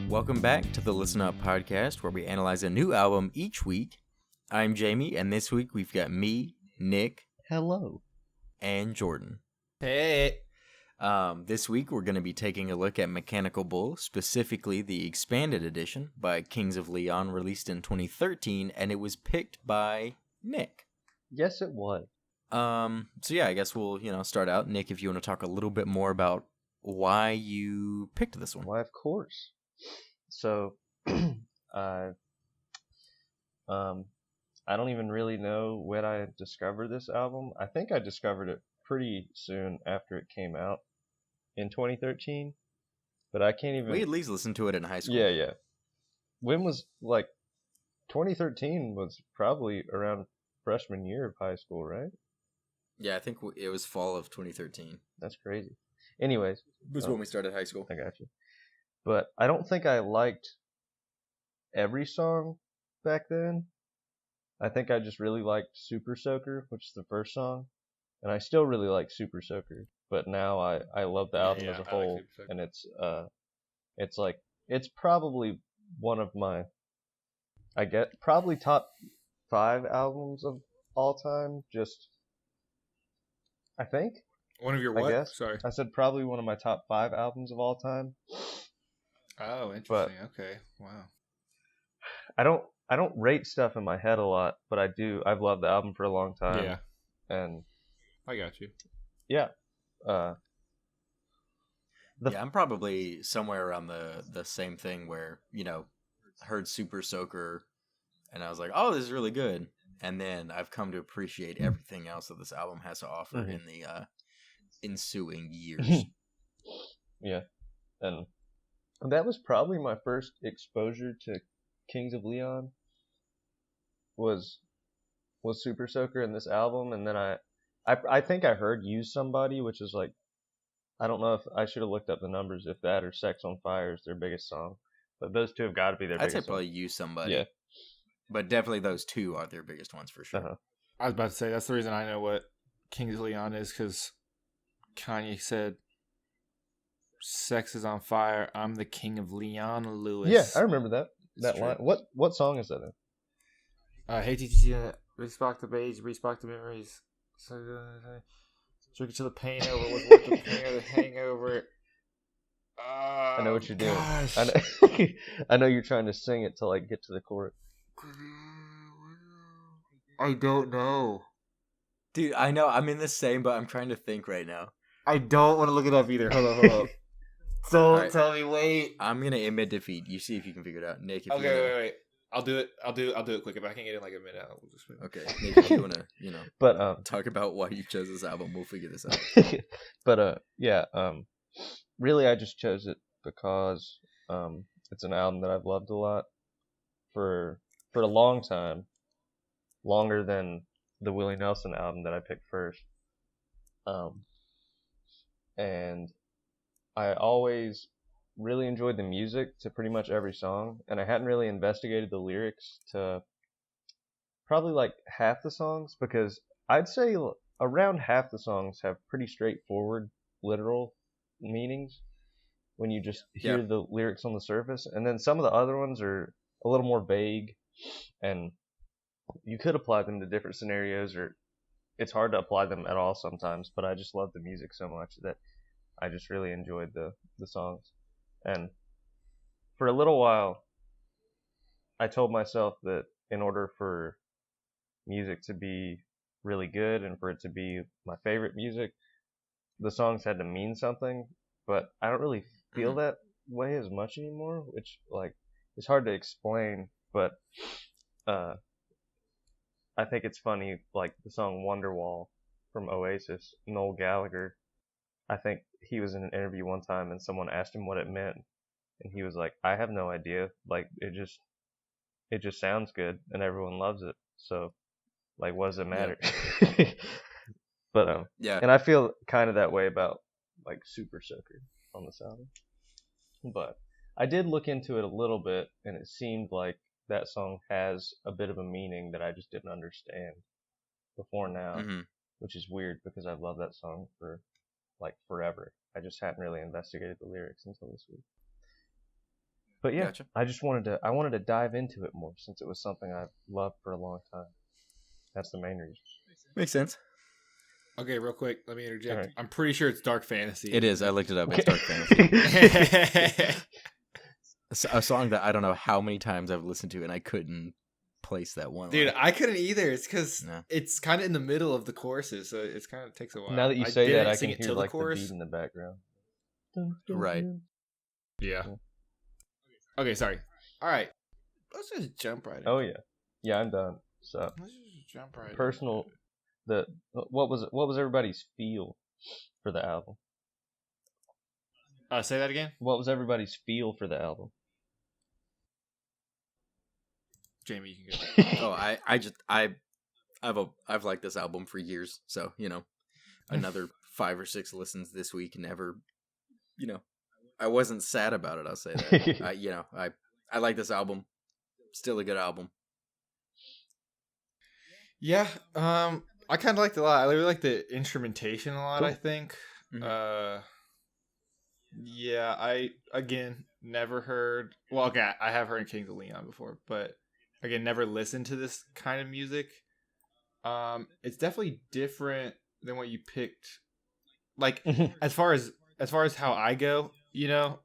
Welcome back to the Listen Up podcast, where we analyze a new album each week. I'm Jamie, and this week we've got me, Nick, hello, and Jordan. Hey. This week we're going to be taking a look at Mechanical Bull, specifically the expanded edition by Kings of Leon, released in 2013, and it was picked by Nick. Yes, it was. So yeah, I guess we'll start out. Nick, if you want to talk a little bit more about why you picked this one. Why, of course. So, I don't even really know when I discovered this album. I think I discovered it pretty soon after it came out in 2013, but I can't even... We at least listened to it in high school. Yeah. When was, 2013 was probably around freshman year of high school, right? Yeah, I think it was fall of 2013. That's crazy. Anyways. It was when we started high school. I got you. But I don't think I liked every song back then. I think I just really liked Super Soaker, which is the first song. And I still really like Super Soaker. But now I love the album as a whole. And it's probably one of my, probably top 5 albums of all time. I think. One of your what? I guess. Sorry. I said probably one of my top 5 albums of all time. Oh, interesting. Okay. Wow. I don't rate stuff in my head a lot, but I do. I've loved the album for a long time. Yeah. And I got you. Yeah. I'm probably somewhere around the same thing where, heard Super Soaker and I was like, oh, this is really good. And then I've come to appreciate everything else that this album has to offer in the ensuing years. Yeah. And that was probably my first exposure to Kings of Leon was Super Soaker in this album. And then I think I heard Use Somebody, which is I don't know if I should have looked up the numbers, if that or Sex on Fire is their biggest song. But those two have got to be their biggest I'd say probably Use Somebody. Yeah. But definitely those two are their biggest ones for sure. Uh-huh. I was about to say, that's the reason I know what Kings of Leon is, because Kanye said, Sex is on fire, I'm the king of Leon Lewis. Yeah, I remember that line. What song is that in? Hey TTC, respect the beige, respect the memories. Drink it to the pain over what's worth the pain or the hangover. I know what you're doing. Gosh. I know you're trying to sing it to get to the chorus. I don't know. Dude, I know. I'm in the same, but I'm trying to think right now. I don't want to look it up either. Hold on. Don't tell me. Wait. I'm gonna admit defeat. You see if you can figure it out, Nick. If Wait. I'll do it quick. If I can get it in a minute, I'll just. Okay. Nick, if you wanna, but talk about why you chose this album, we'll figure this out. But really, I just chose it because it's an album that I've loved a lot for a long time, longer than the Willie Nelson album that I picked first. And I always really enjoyed the music to pretty much every song, and I hadn't really investigated the lyrics to probably half the songs, because I'd say around half the songs have pretty straightforward literal meanings when you just hear the lyrics on the surface, and then some of the other ones are a little more vague, and you could apply them to different scenarios, or it's hard to apply them at all sometimes, but I just love the music so much that I just really enjoyed the songs. And for a little while, I told myself that in order for music to be really good and for it to be my favorite music, the songs had to mean something, but I don't really feel that way as much anymore, which it's hard to explain, but I think it's funny, the song Wonderwall from Oasis, Noel Gallagher, I think he was in an interview one time and someone asked him what it meant, and he was like, I have no idea, it just sounds good and everyone loves it, so what does it matter? But Yeah. and I feel kind of that way about like Super Soaker on this album. But I did look into it a little bit, and it seemed like that song has a bit of a meaning that I just didn't understand before now, hmm which is weird because I've loved that song for like forever. I just hadn't really investigated the lyrics until this week. But yeah, Gotcha. I wanted to dive into it more since it was something I've loved for a long time. That's the main reason. Makes sense. Okay, real quick, let me interject. Alright. I'm pretty sure it's Dark Fantasy. It is. I looked it up. It's Dark Fantasy. A song that I don't know how many times I've listened to, and I couldn't place that one. Dude, line. I couldn't either. It's because No. it's kind of in the middle of the choruses, so it's kind of takes a while. Now that you I say that, didn't I sing can it hear till like the the chorus. beat in the background. Right. Yeah. Okay, sorry. All right, let's just jump right in. Oh yeah, I'm done. So Let's just jump right in. personal. What was everybody's feel for the album? Say that again, What was everybody's feel for the album? Jamie. You can go. Oh, I've liked this album for years. So another 5 or 6 listens this week. Never, I wasn't sad about it. I'll say that. I like this album. Still a good album. Yeah, I kind of liked it a lot. I really like the instrumentation a lot. Cool. I think. Mhm. Yeah, I again never heard. Well, okay, I have heard Kings of Leon before, but again, never listened to this kind of music. It's definitely different than what you picked. Like as far as how I go,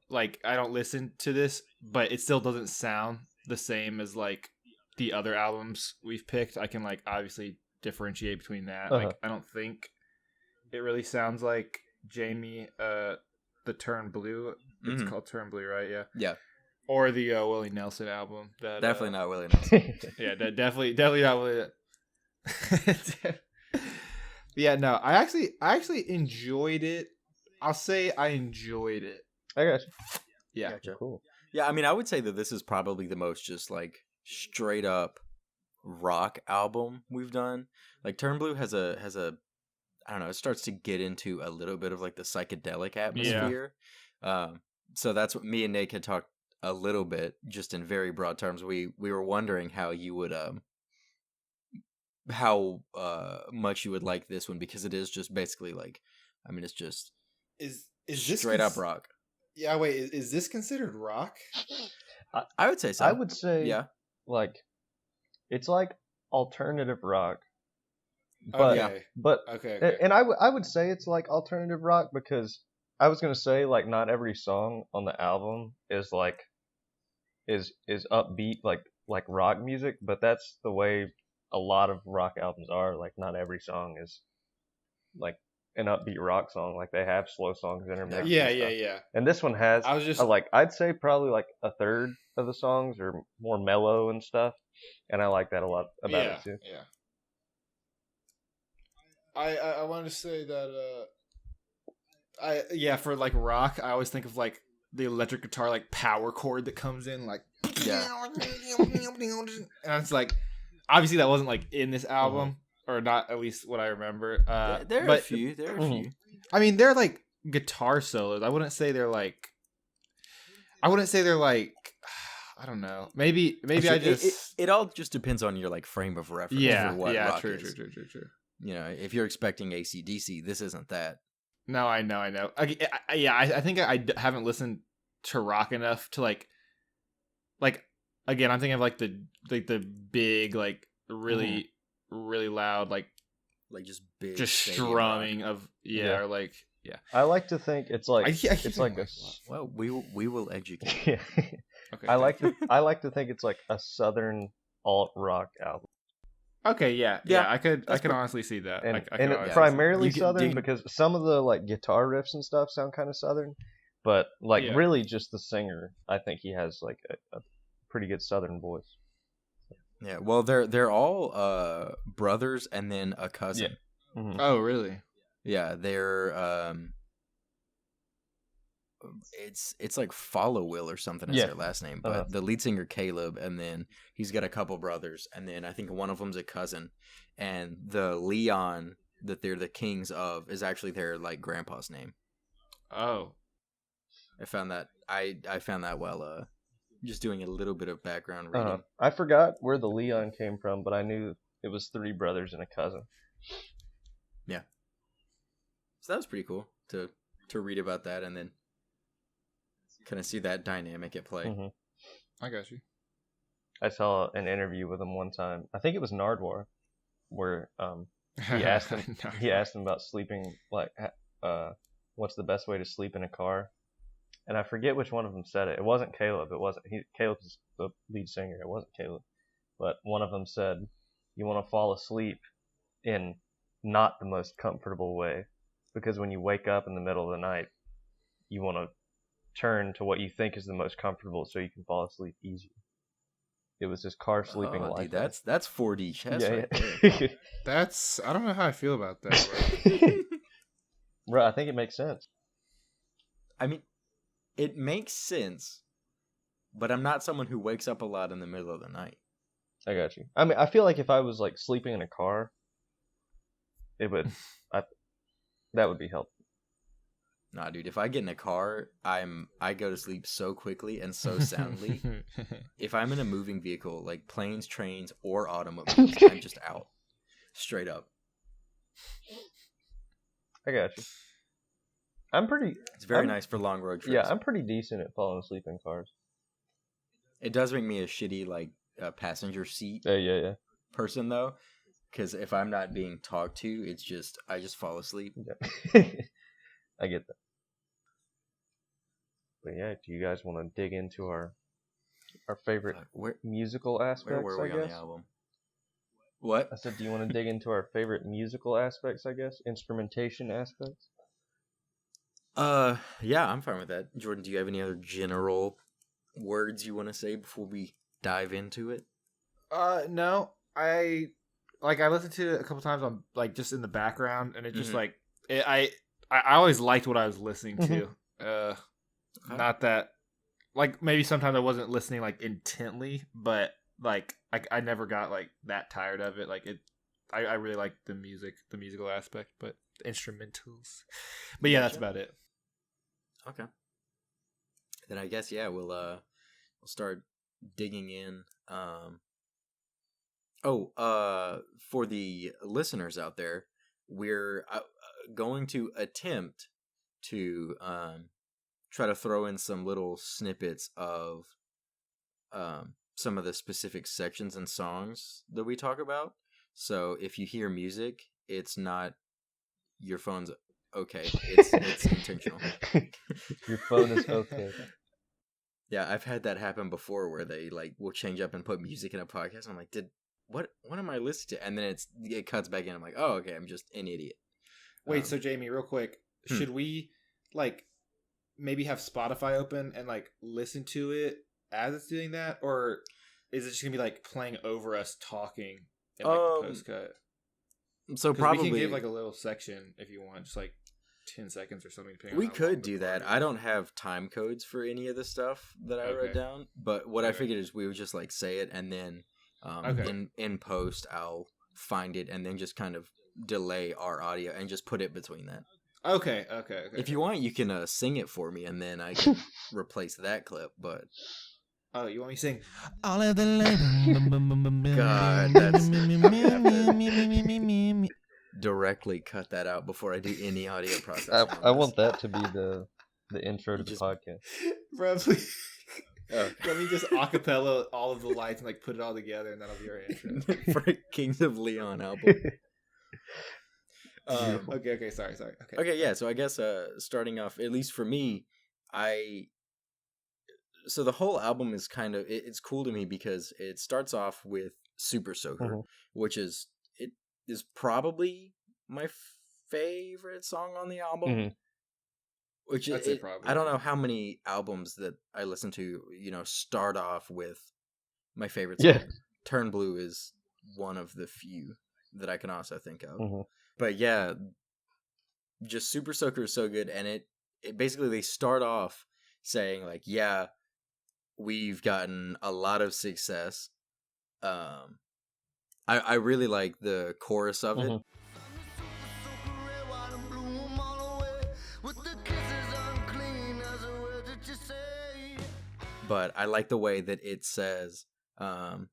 like I don't listen to this, but it still doesn't sound the same as like the other albums we've picked. I can like obviously differentiate between that. Uh-huh. Like I don't think it really sounds like Jamie the Turn Blue. It's Mhm. called Turn Blue, right? Yeah. Yeah, Or the Willie Nelson album. That definitely not Willie Nelson. Yeah, definitely not Willie. Yeah, no. I actually enjoyed it. I'll say I enjoyed it. I got you. Yeah. Gotcha. Cool. Yeah, I mean, I would say that this is probably the most just like straight up rock album we've done. Like Turn Blue has a I don't know, it starts to get into a little bit of like the psychedelic atmosphere. So that's what me and Nick had talked a little bit, just in very broad terms. We were wondering how you would how much you would like this one, because it is just basically like, I mean, it's just Is this straight up rock. Yeah, wait. Is this considered rock? I would say so. I would say, yeah. like, it's like alternative rock, but Okay. but Okay. and I would say it's like alternative rock because I was gonna say like not every song on the album is like is upbeat like rock music, but that's the way a lot of rock albums are. Like not every song is like an upbeat rock song. Like they have slow songs intermixed. Yeah, and yeah, stuff. yeah. And this one has I was just I'd say probably like a third of the songs are more mellow and stuff, and I like that a lot about it too. Yeah. I wanted to say that for like rock, I always think of like the electric guitar like power chord that comes in like Yeah. and it's like obviously that wasn't like in this album or not, at least what I remember. There are a few. There are a few. I mean, they're like guitar solos. I wouldn't say they're like. I don't know. Maybe I just. It all just depends on your like frame of reference. Yeah. for what Yeah. rock True. is. True. If you're expecting AC/DC, this isn't that. No, I know. I think I haven't listened to rock enough to like again. I'm thinking of like the big like really really loud like Like big, just stadium strumming rock. of Yeah. or like I like to think it's like I keep it's like saying a Well, we will educate. yeah. okay. I like to think it's like a southern alt rock album, Okay, yeah. I could That's honestly see that. and I could and honestly see primarily You can southern dig- because some of the like guitar riffs and stuff sound kind of southern, but like Yeah. really just the singer. I think he has like a pretty good southern voice. Yeah. Well, they're all brothers and then a cousin. Mhm. Oh, really? Yeah, they're it's like Follow Will or something as Yeah. their last name, but Uh-huh. the lead singer Caleb, and then he's got a couple brothers, and then I think one of them's a cousin, and the Leon that they're the kings of is actually their like grandpa's name. Oh, I found that while just doing a little bit of background reading. I forgot where the Leon came from, but I knew it was 3 brothers and a cousin. Yeah. So that was pretty cool to read about that and then kind of see that dynamic at play. Mm-hmm. I got you. I saw an interview with him one time. I think it was Nardwar, where he asked him about sleeping, like what's the best way to sleep in a car, and I forget which one of them said it. It wasn't Caleb. Caleb's the lead singer. It wasn't Caleb, but one of them said, "You want to fall asleep in not the most comfortable way, because when you wake up in the middle of the night, you want to turn to what you think is the most comfortable so you can fall asleep easier." It was his car sleeping like dude, that's 4D chess yeah, right yeah. there. I don't know how I feel about that, bro. Bro, I think it makes sense. I mean, it makes sense, but I'm not someone who wakes up a lot in the middle of the night. I got you. I mean, I feel like if I was like sleeping in a car, that would be helpful. Nah, dude, if I get in a car, I go to sleep so quickly and so soundly. If I'm in a moving vehicle, like planes, trains, or automobiles, I'm just out. Straight up. I got you. It's very nice for long road trips. Yeah, I'm pretty decent at falling asleep in cars. It does make me a shitty, like, passenger seat Yeah. person, though. Because if I'm not being talked to, it's just, I just fall asleep. Yeah. I get that. But yeah, do you guys want to dig into our favorite musical aspects, Where were we on the album? What? I said, do you want to dig into our favorite musical aspects, I guess? Instrumentation aspects? Yeah, I'm fine with that. Jordan, do you have any other general words you want to say before we dive into it? No. I listened to it a couple times on, like, just in the background, and it just, like, I always liked what I was listening to. Not that, like, maybe sometimes I wasn't listening, like, intently, but, like, I never got, like, that tired of it. Like, I really liked the musical aspect, but the instrumentals. But yeah, that's about it. Okay. Then I guess, yeah, we'll start digging in. For the listeners out there, we're going to attempt to try to throw in some little snippets of some of the specific sections and songs that we talk about. So if you hear music, it's not your phone's okay. It's intentional. Your phone is okay. Yeah, I've had that happen before where they like will change up and put music in a podcast. I'm like, what am I listening to? And then it cuts back in. I'm like, oh, okay, I'm just an idiot. Wait, so Jamie, real quick, should we like maybe have Spotify open and like listen to it as it's doing that, or is it just gonna be like playing over us talking in like the post cut? So probably we can give like a little section if you want, just like 10 seconds or something. We could do that. I don't have time codes for any of the stuff that I wrote down, but what I figured is we would just like say it and then in post I'll find it and then just kind of delay our audio and just put it between that. Okay. If you want, you can sing it for me and then I can replace that clip, but oh, you want me to sing all of the God, that's directly cut that out before I do any audio processing. I want that to be the intro to the podcast. Bro, please. Let me just acapella all of the lights and like put it all together, and that'll be our intro for Kings of Leon album. Okay. Sorry. Okay, yeah. So I guess starting off, at least for me, so the whole album is kind of it's cool to me because it starts off with Super Soaker, which is probably my favorite song on the album. Which is, I don't know how many albums that I listen to, start off with my favorite song. Yeah. Turn Blue is one of the few that I can also think of. But yeah, just Super Soaker is so good, and it basically they start off saying like, yeah, we've gotten a lot of success. I really like the chorus of it. but I like the way that it says the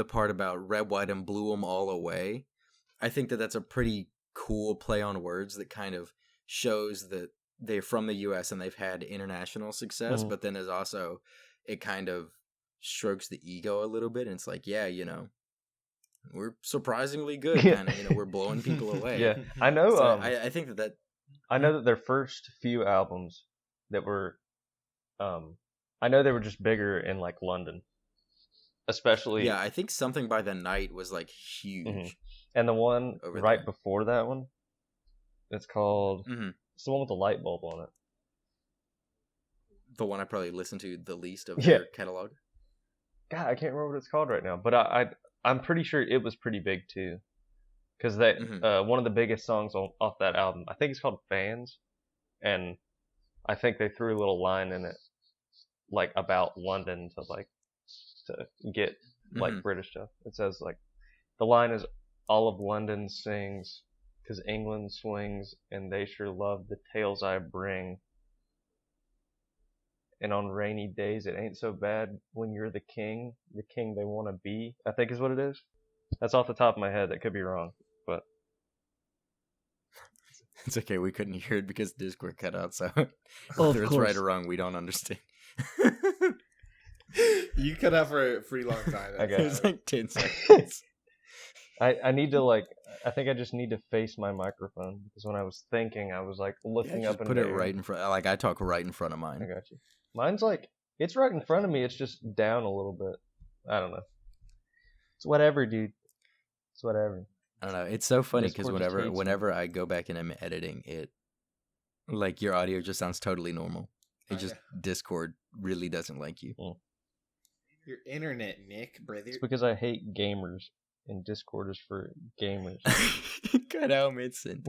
part about red, white, and blue 'em all away. I think that that's a pretty cool play on words that kind of shows that they're from the U.S. and they've had international success, but then there's also, it kind of strokes the ego a little bit, and it's like, yeah, you know, we're surprisingly good, kind of, you know, we're blowing people away. Yeah, I know. So I think that I know that their first few albums that were, I know they were just bigger in like London, especially. Yeah, I think Something by the Night was like huge. And the one over right there. before that one, it's called. Mhm. It's the one with the light bulb on it. The one I probably listened to the least of Yeah. their catalog. God, I can't remember what it's called right now, but I'm pretty sure it was pretty big too, because that one of the biggest songs off that album, I think it's called Fans, and I think they threw a little line in it, like about London to get like British stuff. It says like the line is, "All of London sings, 'cause England swings, and they sure love the tales I bring. And on rainy days, it ain't so bad when you're the king they want to be," I think is what it is. That's off the top of my head. That could be wrong, but It's okay, we couldn't hear it because Discord cut out, so Of whether it's right course. or wrong, we don't understand. You cut out for a pretty long time. I got It was like 10 seconds. I need to I think I just need to face my microphone, because when I was thinking, I was like looking Yeah, up just and put it right in front. Like I talk right in front of I mine. got you. Mine's like, it's right in front of me. It's just down a little bit. I don't know. It's whatever, dude. It's whatever. I don't know. It's so funny because Discord just hates me. whenever I go back and I'm editing it, like your audio just sounds totally normal. It just Discord really doesn't like you. Your internet, Nick, brother. It's because I hate gamers, and Discord is for gamers. Cut out Midson.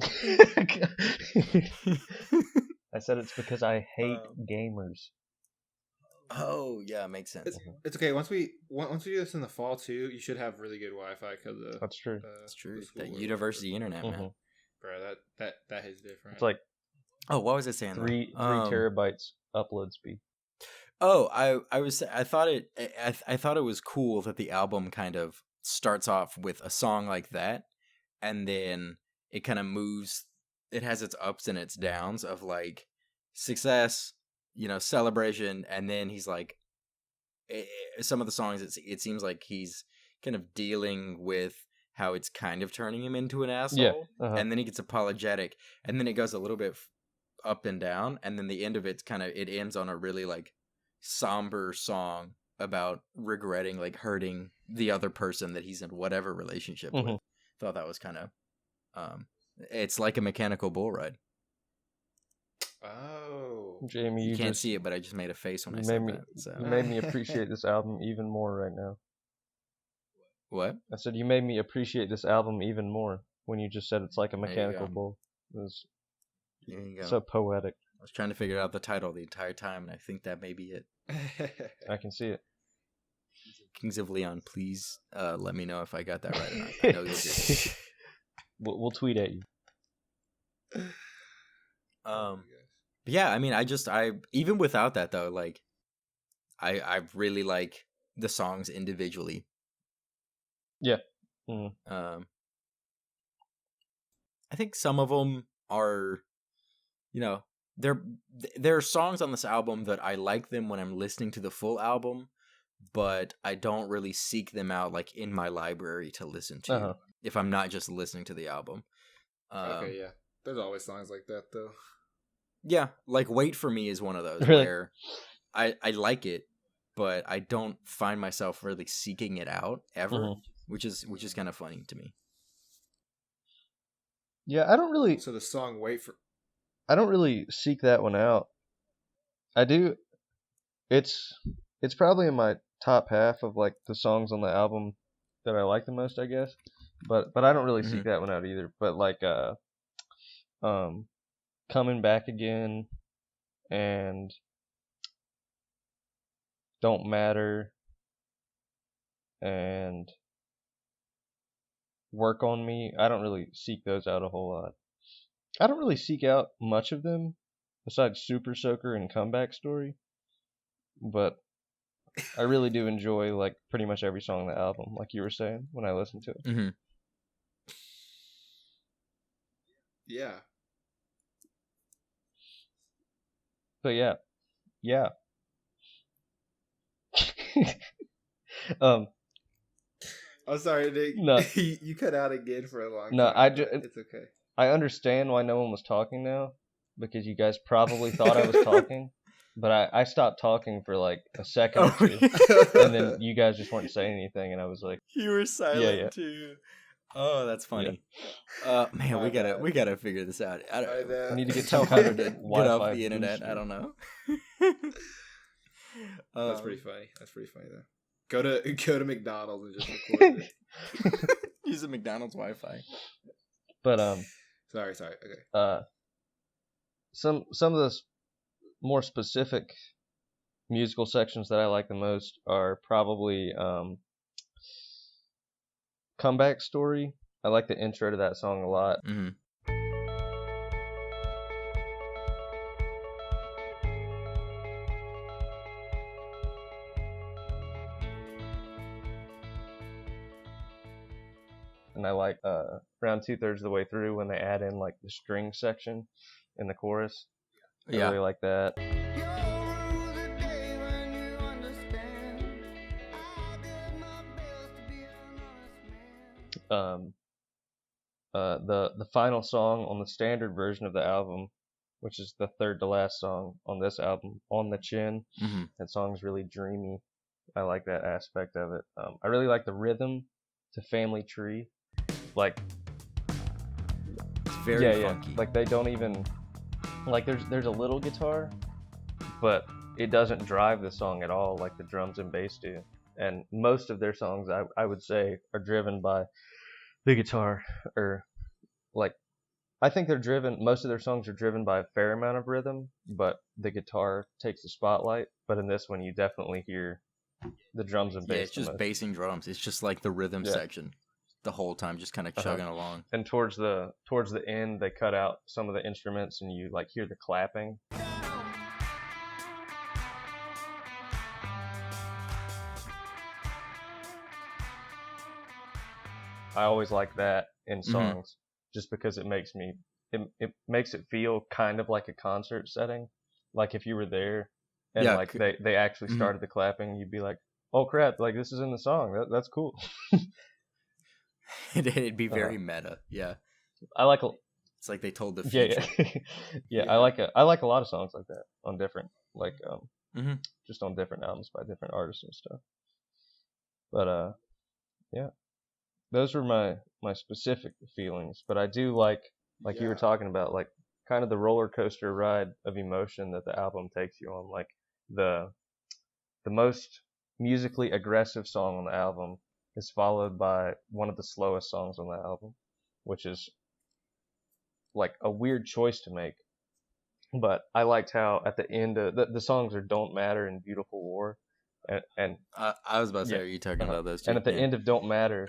I said it's because I hate gamers. Oh yeah, makes sense. It's okay. Once we do this in the fall too, you should have really good Wi-Fi because That's true. It's true. the school That or university internet, man. Mhm. whatever. Bro, that is different. It's like Oh, what was it saying? though? 3 terabytes upload speed. Oh, I thought it was cool that the album kind of starts off with a song like that, and then it kind of moves. It has its ups and its downs of like success, you know, celebration, and then he's like, some of the songs it seems like he's kind of dealing with how it's kind of turning him into an asshole, Yeah, and then he gets apologetic, and then it goes a little bit up and down, and then the end of it ends on a really like somber song about regretting like hurting the other person that he's in whatever relationship with. Thought that was kind of it's like a mechanical bull ride. Oh, Jamie, You can't just, see it, but I just made a face when I you said made me- that. So you made me appreciate this album even more right now. what? I said you made me appreciate this album even more when you just said it's like a There you mechanical go. bull. It was There you go. so poetic. I was trying to figure out the title the entire time, and I think that may be it. I can see it. Kings of Leon, please let me know if I got that right or not. I know you did. We'll tweet at you. But yeah, I mean, I even without that though, like, I really like the songs individually. Yeah. Mhm. I think some of them are, you know, there are songs on this album that I like them when I'm listening to the full album, but I don't really seek them out like in my library to listen to if I'm not just listening to the album. Okay, yeah. There's always songs like that though. Yeah, like Wait For Me is one of those Really? where I like it, but I don't find myself really seeking it out ever, Mhm. which is kind of funny to me. Yeah, I don't really So the song "Wait for." seek that one out. I do. It's probably in my top half of like the songs on the album that I like the most, I guess. But I don't really seek that one out either. But like Coming Back Again and Don't Matter and Work on Me, I don't really seek those out a whole lot. I don't really seek out much of them besides Super Soaker and Comeback Story. but I really do enjoy like pretty much every song on the album, like you were saying when I listened to it. Mm-hmm. Yeah. But yeah. I'm sorry, Nick. No. You cut out again for a long No, time. It's okay. I understand why no one was talking now, because you guys probably thought I was talking, but I stopped talking for like a second or two, and then you guys just weren't saying anything, and I was like, You were silent Yeah. too. Oh, that's funny. Man, My bad. we gotta figure this out. I My bad. I need to get tell some kind Hunter of to get Wi-Fi off the internet. booster. I don't know. That's pretty funny. That's pretty funny though. Go to McDonald's and just record it. Use the McDonald's Wi-Fi. But Sorry. Okay. some of the more specific musical sections that I like the most are probably Comeback Story. I like the intro to that song a lot. Mm-hmm. And I like around 2/3 of the way through when they add in like the string section in the chorus. I Yeah. really like that. The final song on the standard version of the album, which is the third to last song on this album, On the Chin. Mm-hmm. That song's really dreamy. I like that aspect of it. I really like the rhythm to Family Tree. Like, It's very yeah, funky. like they don't even like there's a little guitar, but it doesn't drive the song at all like the drums and bass do. And most of their songs, I would say, are driven by the guitar, or like I think most of their songs are driven by a fair amount of rhythm, but the guitar takes the spotlight. But in this one, you definitely hear the drums and bass. Yeah, it's just bass and drums. It's just like the rhythm section the whole time, just kind of chugging along. And towards the end, they cut out some of the instruments, and you like hear the clapping. I always like that in songs, just because it makes it feel kind of like a concert setting. Like if you were there and Yeah, like they actually started the clapping, you'd be like, oh crap, like this is in the song. That's cool. It'd be very meta. Yeah. I like It's like they told the future. yeah. I like a lot of songs like that on different Mhm. just on different albums by different artists and stuff. But yeah. Those were my specific feelings, but I do like you were talking about, like kind of the roller coaster ride of emotion that the album takes you on. Like the most musically aggressive song on the album is followed by one of the slowest songs on the album, which is like a weird choice to make. But I liked how at the end the songs are Don't Matter and Beautiful War, and I was about to say, are you talking about those two? and at the end of Don't Matter,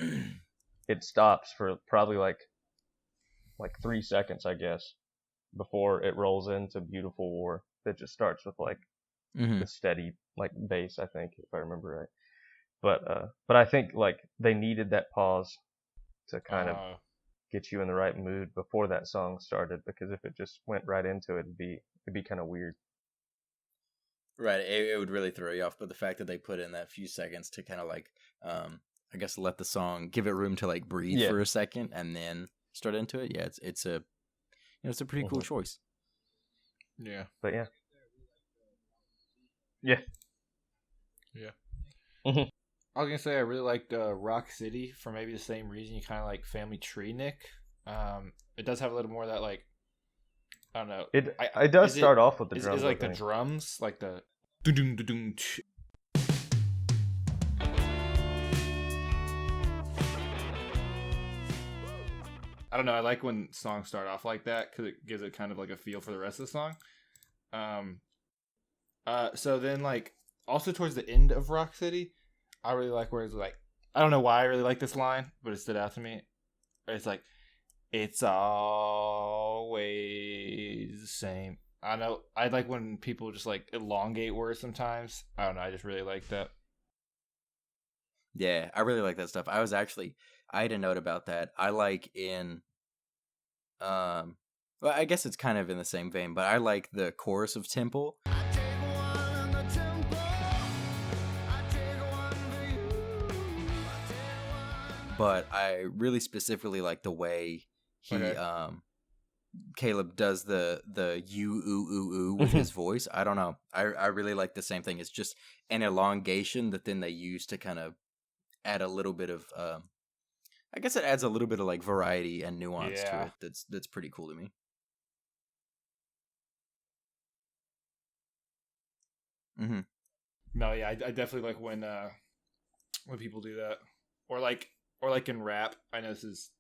it stops for probably like 3 seconds, I guess, before it rolls into Beautiful War. That just starts with like the steady like bass, I think, if I remember right. But I think like they needed that pause to kind of get you in the right mood before that song started, because if it just went right into it, it'd be kind of weird. Right, it would really throw you off. But the fact that they put in that few seconds to kind of like, I guess, let the song, give it room to like breathe for a second and then start into it. Yeah, it's a pretty cool choice. Yeah. But yeah. I was gonna say I really liked Rock City for maybe the same reason you kind of like Family Tree, Nick. It does have a little more of that, like, I don't know. It does start off with the drums. Is like the drums, like the dun dun dun. I don't know. I like when songs start off like that because it gives it kind of like a feel for the rest of the song. So then, like, also towards the end of Rock City, I really like where it's like, I don't know why I really like this line, but it stood out to me. It's like, it's always the same. I know. I like when people just like elongate words sometimes. I don't know. I just really like that. Yeah, I really like that stuff. I had a note about that. I like in, well, I guess it's kind of in the same vein, but I like the chorus of Temple. But I really specifically like the way he, Caleb does the you ooh ooh ooh with his voice. I don't know. I really like the same thing. It's just an elongation that then they use to kind of add a little bit of I guess it adds a little bit of like variety and nuance to it. That's pretty cool to me. Mm-hmm. No, yeah, I definitely like when people do that, or like in rap. I know this is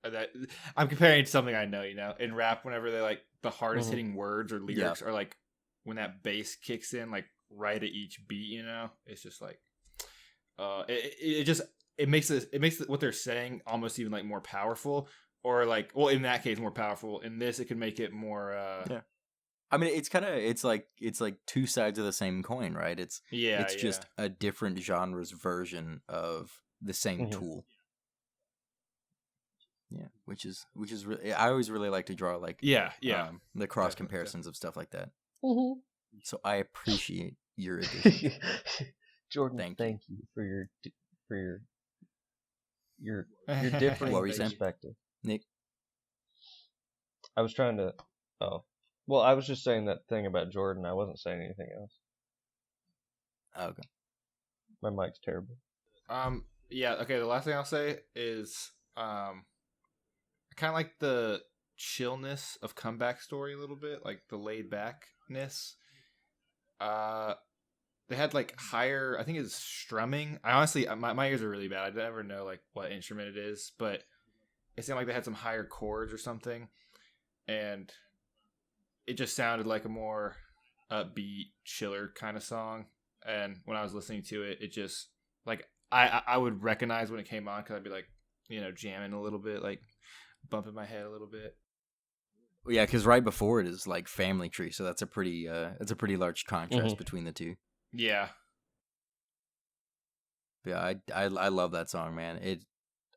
that I'm comparing it to something I know. In rap, whenever they like the hardest hitting words or lyrics, or like when that bass kicks in, like right at each beat. It's just like it makes what they're saying almost even like more powerful, or like, well, in that case more powerful. In this, it can make it more I mean, it's like two sides of the same coin, right? It's just a different genre's version of the same tool. Yeah, which is really, I always really like to draw like the cross comparisons of stuff like that. Mm-hmm. So I appreciate your addition. Jordan, thank you for your different perspective. Nick, I was trying to. Oh, well, I was just saying that thing about Jordan. I wasn't saying anything else. Okay. My mic's terrible. Yeah. Okay. The last thing I'll say is I kind of like the chillness of Comeback Story a little bit, like the laid backness. They had like higher, I think it's strumming. I honestly, my ears are really bad. I never know like what instrument it is, but it seemed like they had some higher chords or something, and it just sounded like a more upbeat, chiller kind of song. And when I was listening to it, it just like I would recognize when it came on because I'd be like, jamming a little bit, like bumping my head a little bit. Yeah, because right before it is like Family Tree, so that's a pretty large contrast between the two. Yeah. Yeah, I love that song, man.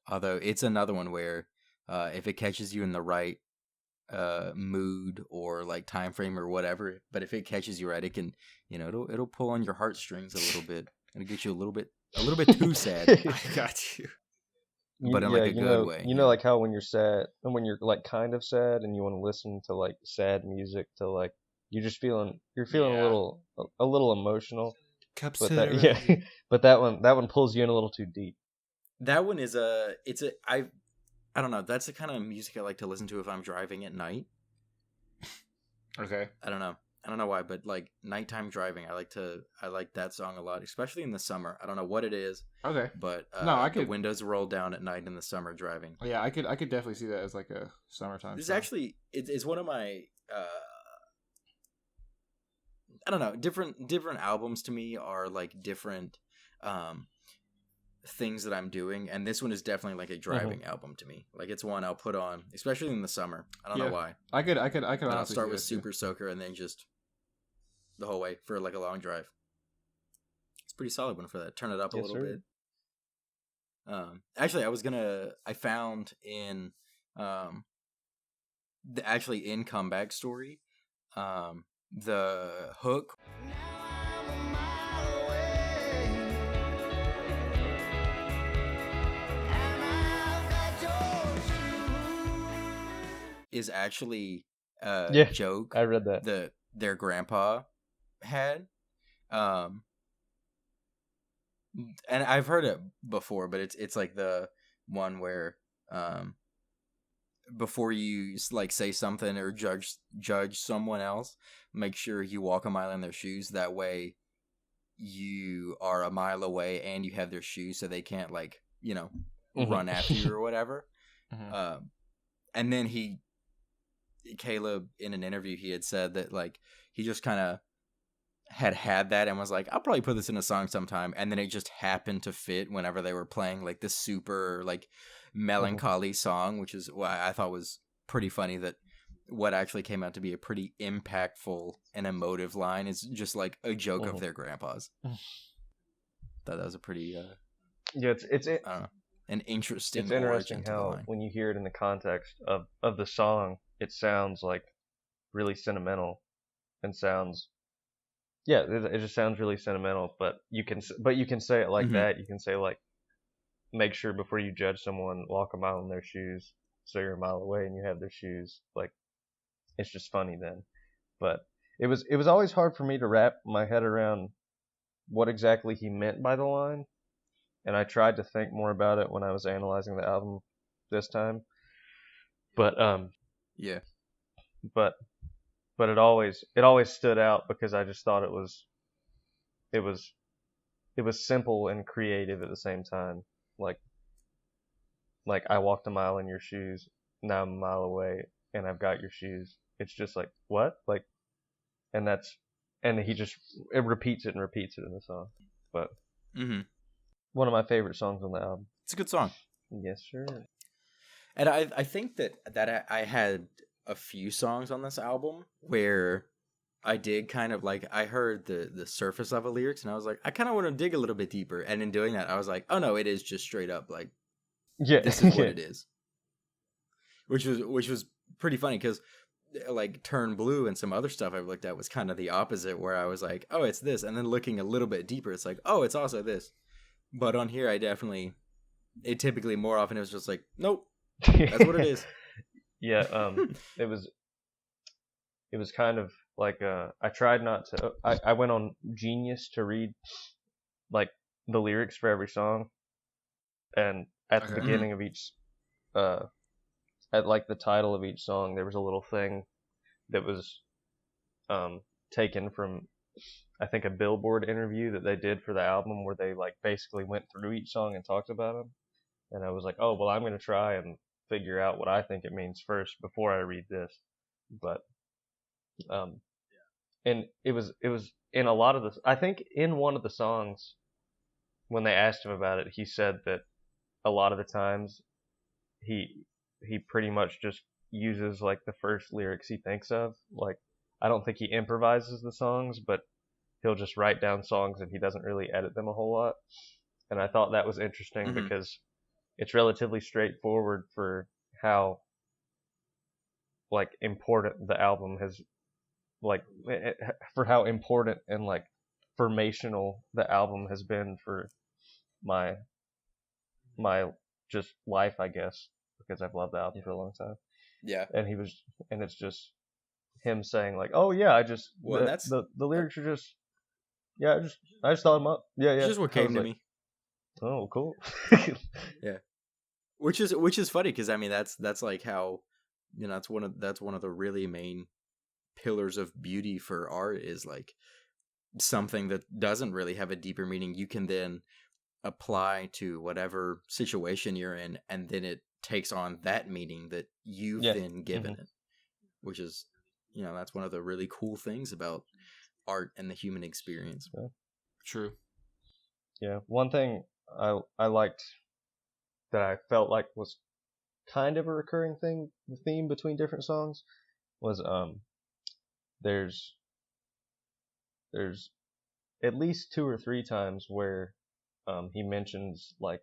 Although it's another one where if it catches you in the right mood or like time frame or whatever, but if it catches you right, it can, it'll pull on your heartstrings a little bit. It'll get you a little bit too sad. I got you. But in like a good way. Like how when you're sad and when you're like kind of sad and you want to listen to like sad music to like you're feeling a little emotional. But that one pulls you in a little too deep. That one is I don't know. That's the kind of music I like to listen to if I'm driving at night. Okay. I don't know why, but like nighttime driving, I like that song a lot, especially in the summer. I don't know what it is. Okay. But the windows roll down at night in the summer driving. Yeah, I could definitely see that as like a summertime. This is actually it's one of my I don't know, different albums to me are like different things that I'm doing, and this one is definitely like a driving album to me. Like it's one I'll put on, especially in the summer. I don't know why. I could. I'll start with Super Soaker and then just the whole way for like a long drive. It's a pretty solid one for that. Turn it up a little bit. Actually, I found in in Comeback Story, the hook. Is actually a joke. I read that. Their grandpa had. And I've heard it before, but it's like the one where before you like say something or judge someone else, make sure you walk a mile in their shoes. That way you are a mile away and you have their shoes so they can't like, run after you or whatever. And then Caleb, in an interview, he had said that like he just kind of had that and was like, I'll probably put this in a song sometime, and then it just happened to fit whenever they were playing like this super like melancholy song, which is what I thought was pretty funny, that what actually came out to be a pretty impactful and emotive line is just like a joke of their grandpas. That was a pretty yeah, it's I don't know, an interesting. It's interesting how when you hear it in the context of the song, it sounds like really sentimental and sounds it just sounds really sentimental. But you can say it like that. You can say like, make sure before you judge someone, walk a mile in their shoes, so you're a mile away and you have their shoes. Like, it's just funny then. But it was always hard for me to wrap my head around what exactly he meant by the line, and I tried to think more about it when I was analyzing the album this time. But yeah. But it always stood out because I just thought it was simple and creative at the same time. Like I walked a mile in your shoes, now I'm a mile away and I've got your shoes. It's just like, what? Like, and he just repeats it in the song. But one of my favorite songs on the album. It's a good song. Yes, sir. And I think that I had a few songs on this album where I did kind of like, I heard the surface level lyrics and I was like, I kind of want to dig a little bit deeper. And in doing that, I was like, oh no, it is just straight up like, this is what it is. Which was pretty funny because like Turn Blue and some other stuff I've looked at was kind of the opposite, where I was like, oh, it's this. And then looking a little bit deeper, it's like, oh, it's also this. But on here, it typically more often it was just like, nope, that's what it is. Yeah, it was kind of like I tried not to. I went on Genius to read like the lyrics for every song, and at the beginning of each, at like the title of each song, there was a little thing that was taken from, I think, a Billboard interview that they did for the album, where they like basically went through each song and talked about them. And I was like, oh well, I'm gonna try and figure out what I think it means first before I read this. But and it was in a lot of the, I think in one of the songs when they asked him about it, he said that a lot of the times he pretty much just uses like the first lyrics he thinks of. Like, I don't think he improvises the songs, but he'll just write down songs and he doesn't really edit them a whole lot. And I thought that was interesting because it's relatively straightforward for how like important the album has, like, for how important and like formational the album has been for my just life, I guess, because I've loved the album for a long time. Yeah. And it's just him saying like, oh yeah, I just, well, the lyrics are just, yeah, I just thought them up. Yeah. It's just what came to me. Oh, cool. Yeah. Which is funny because I mean that's like how, you know, that's one of the really main pillars of beauty for art, is like something that doesn't really have a deeper meaning you can then apply to whatever situation you're in, and then it takes on that meaning that you've then given it, which is, you know, that's one of the really cool things about art and the human experience. Yeah. True. Yeah, one thing I liked that I felt like was kind of a recurring theme between different songs was there's at least 2 or 3 times where he mentions like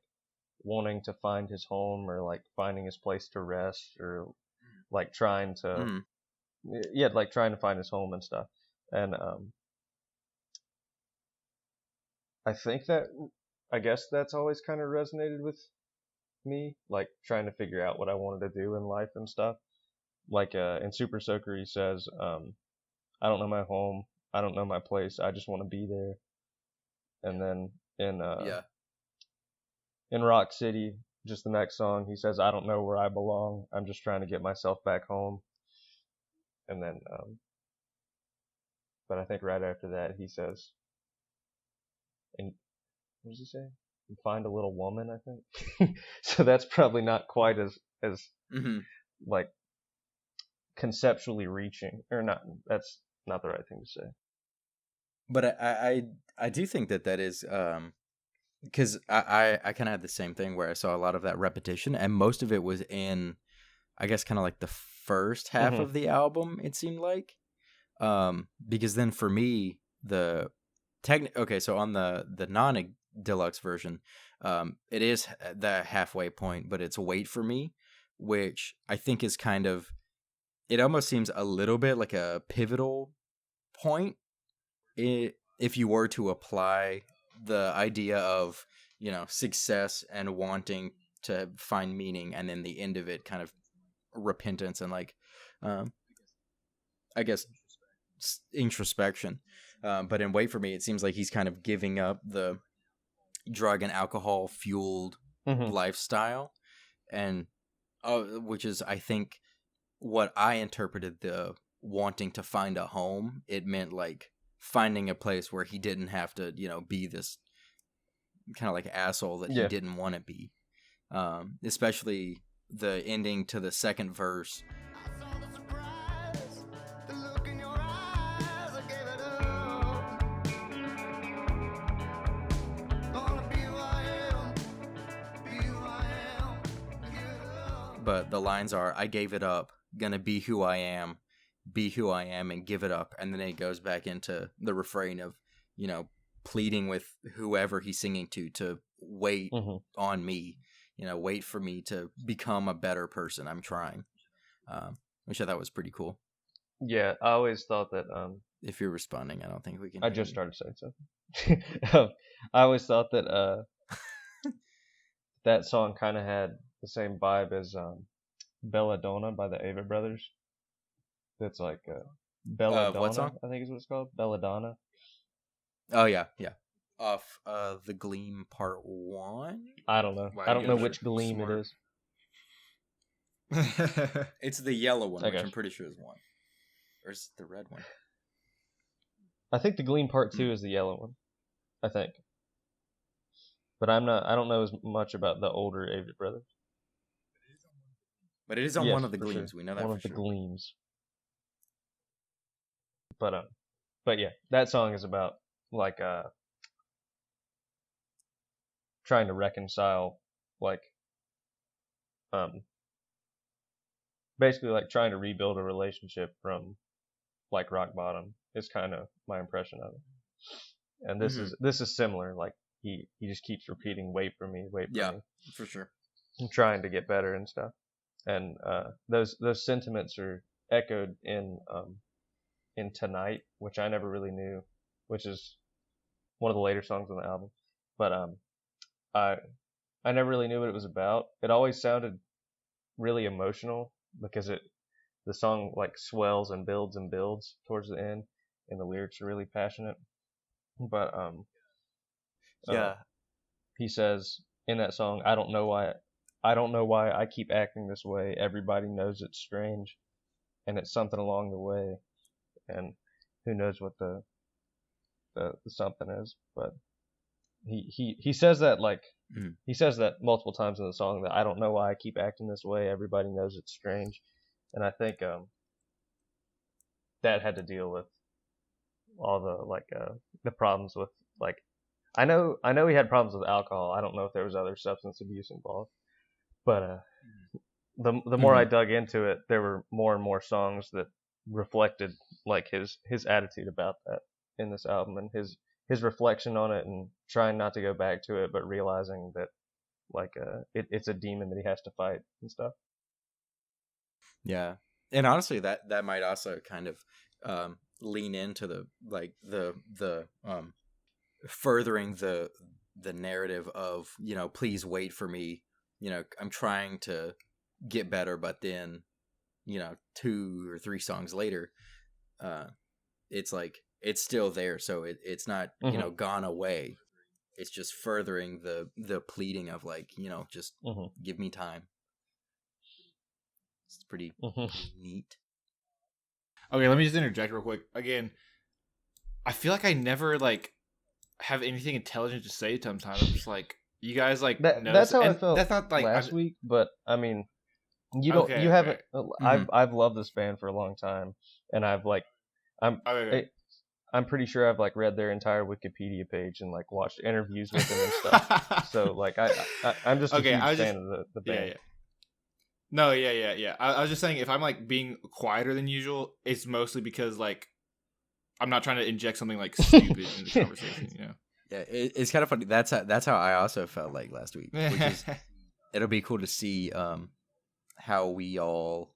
wanting to find his home, or like finding his place to rest, or like trying to trying to find his home and stuff. And I guess that's always kind of resonated with me, like trying to figure out what I wanted to do in life and stuff. Like in Super Soaker, he says, I don't know my home, I don't know my place, I just want to be there. And then in Rock City, just the next song, he says, I don't know where I belong, I'm just trying to get myself back home. And then but I think right after that he says, and what does he say? Find a little woman, I think. So that's probably not quite as like conceptually reaching, or not. That's not the right thing to say. But I do think that is because I kind of had the same thing where I saw a lot of that repetition, and most of it was in, I guess, kind of like the first half Mhm. of the album, it seemed like. Because then for me, okay, so on the non-deluxe version, it is the halfway point, but it's Wait for Me, which I think is kind of, it almost seems a little bit like a pivotal point if you were to apply the idea of, success and wanting to find meaning, and then the end of it kind of repentance and like, I guess, introspection. But in Wait for Me, it seems like he's kind of giving up the drug and alcohol fueled Mhm. lifestyle, and which is, I think, what I interpreted the wanting to find a home. It meant like finding a place where he didn't have to, be this kind of like asshole that he Yeah. didn't want to be. Especially the ending to the second verse. But the lines are, I gave it up, gonna be who I am, and give it up. And then it goes back into the refrain of, pleading with whoever he's singing to wait Mhm. on me, wait for me to become a better person. I'm trying. Which I thought was pretty cool. Yeah, I always thought that If you're responding, I don't think we can. I hear just you. started saying something. I always thought that that song kind of had the same vibe as Belladonna by the Ava Brothers. That's like Belladonna, what song? I think is what it's called. Belladonna. Oh yeah. Off the Gleam Part 1. I don't know. Wow, I don't you know guys which are Gleam smart. it is. It's the yellow one, which Okay. I'm pretty sure is one. Or is it the red one? I think the Gleam Part 2 is the yellow one. I think. But I don't know as much about the older Ava Brothers. But it is on Yes, one of the for Gleams. sure. We know that one for of the sure. Gleams. But yeah, that song is about like trying to reconcile, like basically like trying to rebuild a relationship from like rock bottom is kind of my impression of it. And this is similar. Like he just keeps repeating, "Wait for me, wait for me," for sure. and trying to get better and stuff. And those sentiments are echoed in Tonight, which I never really knew, which is one of the later songs on the album. But I never really knew what it was about. It always sounded really emotional because the song like swells and builds towards the end, and the lyrics are really passionate. But he says in that song, I don't know why I keep acting this way. Everybody knows it's strange, and it's something along the way, and who knows what the something is. But he says that like he says that multiple times in the song, that I don't know why I keep acting this way. Everybody knows it's strange, and I think that had to deal with all the problems with like I know he had problems with alcohol. I don't know if there was other substance abuse involved, but the more I dug into it, there were more and more songs that reflected like his attitude about that in this album, and his reflection on it, and trying not to go back to it, but realizing that like it's a demon that he has to fight and stuff. Yeah, and honestly, that might also kind of lean into the furthering the narrative of, please wait for me. I'm trying to get better, but then 2 or 3 songs later, it's like it's still there, so it's not gone away. It's just furthering the pleading of like, just give me time. It's pretty neat. Okay, let me just interject real quick. Again, I feel like I never like have anything intelligent to say sometimes. I'm just like, you guys like know that's how I and felt that's not like last week, but I mean, you Okay, you haven't. okay. I've loved this band for a long time, and I'm pretty sure I've like read their entire Wikipedia page and like watched interviews with them and stuff. So like I'm just a huge fan of the band. Yeah. No, yeah. I was just saying if I'm like being quieter than usual, it's mostly because like I'm not trying to inject something like stupid in the conversation, you know. Yeah, it's kind of funny. That's how I also felt like last week, which is it'll be cool to see how we all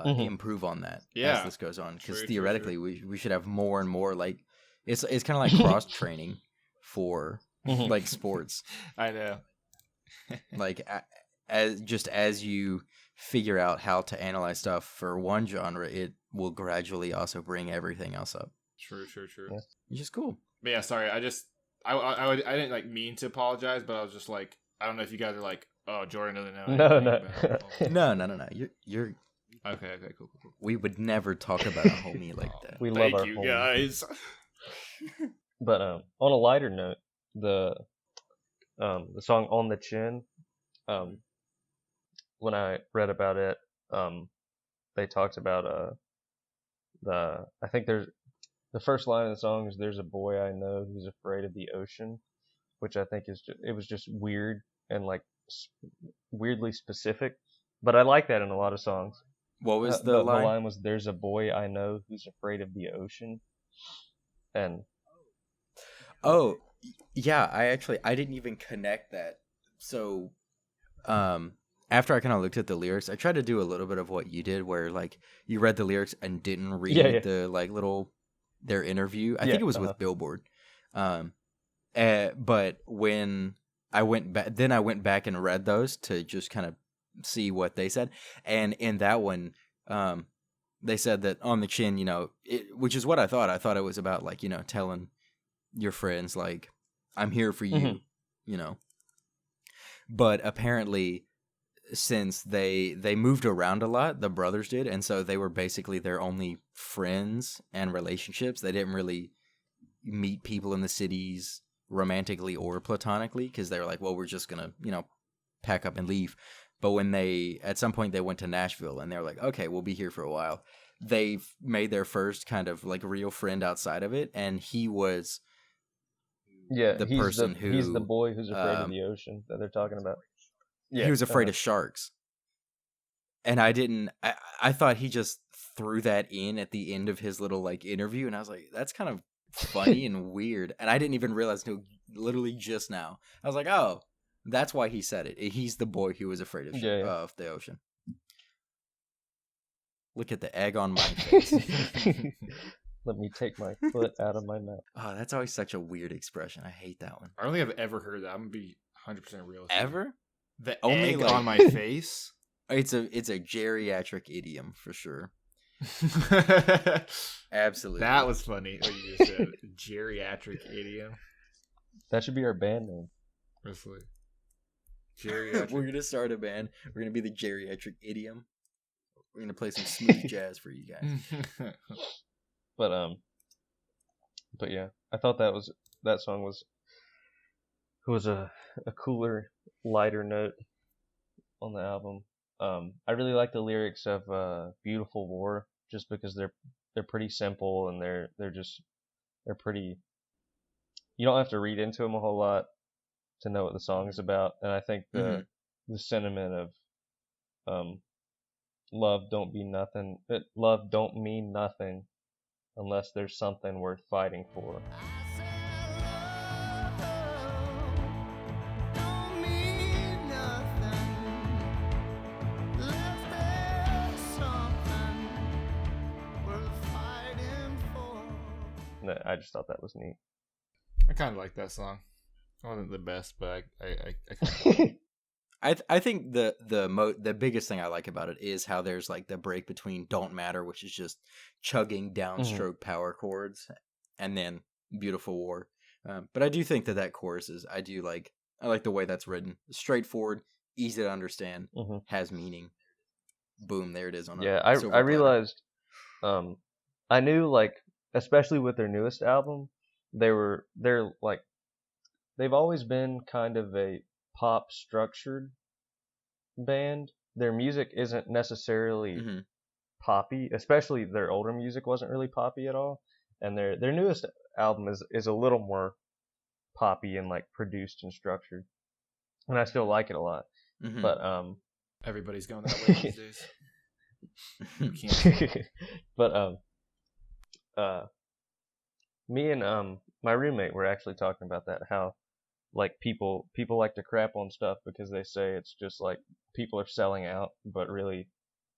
improve on that as this goes on, because theoretically we should have more and more like it's kind of like cross training for like sports. I know. Like as you figure out how to analyze stuff for one genre, it will gradually also bring everything else up. True. Yeah. Which is cool. But yeah, sorry. I didn't like mean to apologize, but I was just like, I don't know if you guys are like, oh, Jordan doesn't know. No. You're okay. Cool. We would never talk about a homie like that. We love our you homies. guys. But on a lighter note, the song "On the Chin," when I read about it, they talked about I think there's the first line of the song is "There's a boy I know who's afraid of the ocean," which I think it was just weird and like weirdly specific, but I like that in a lot of songs. What was the line? The line was, "There's a boy I know who's afraid of the ocean," and oh yeah, I didn't even connect that. So after I kind of looked at the lyrics, I tried to do a little bit of what you did, where like you read the lyrics and didn't read the like their interview. I think it was with Billboard. But when I went back, then I went back and read those to just kind of see what they said. And in that one, they said that on the chin, you know, which is what I thought. I thought it was about like, you know, telling your friends like, I'm here for you, you know. But apparently, since they moved around a lot, the brothers did, and so they were basically their only friends and relationships. They didn't really meet people in the cities romantically or platonically, because they were like, well, we're just gonna, you know, pack up and leave. But when at some point they went to Nashville, and they were like, okay, we'll be here for a while. They made their first kind of like real friend outside of it, and he was he's the boy who's afraid of the ocean that they're talking about. Yeah, he was afraid of sharks. And I thought he just threw that in at the end of his little like interview, and I was like, that's kind of funny and weird. And I didn't even realize until literally just now. I was like, oh, that's why he said it. He's the boy who was afraid of the ocean. Look at the egg on my face. Let me take my foot out of my mouth. Oh, that's always such a weird expression. I hate that one. I don't think I've ever heard that. I'm gonna be 100% real. Ever? The only egg on my face. It's a geriatric idiom for sure. Absolutely. That was funny what you just said. Geriatric idiom. That should be our band name. Honestly. Geriatric. We're gonna start a band. We're gonna be the Geriatric Idiom. We're gonna play some smooth jazz for you guys. But yeah, I thought that song was a cooler, lighter note on the album. I really like the lyrics of "Beautiful War" just because they're pretty simple, and they're pretty. You don't have to read into them a whole lot to know what the song is about, and I think the sentiment of love don't mean nothing unless there's something worth fighting for. I just thought that was neat. I kind of like that song. It wasn't the best, but I think the biggest thing I like about it is how there's like the break between "Don't Matter," which is just chugging downstroke power chords, and then "Beautiful War." But I do think that chorus is I like the way that's written. Straightforward, easy to understand, has meaning. Boom, there it is on. Yeah, I realized. I knew, like, especially with their newest album, they're like, they've always been kind of a pop structured band. Their music isn't necessarily poppy, especially their older music wasn't really poppy at all. And their newest album is a little more poppy and like produced and structured. And I still like it a lot. But Everybody's going that way these days. You can't. But me and my roommate were actually talking about that, how like people like to crap on stuff because they say it's just like people are selling out, but really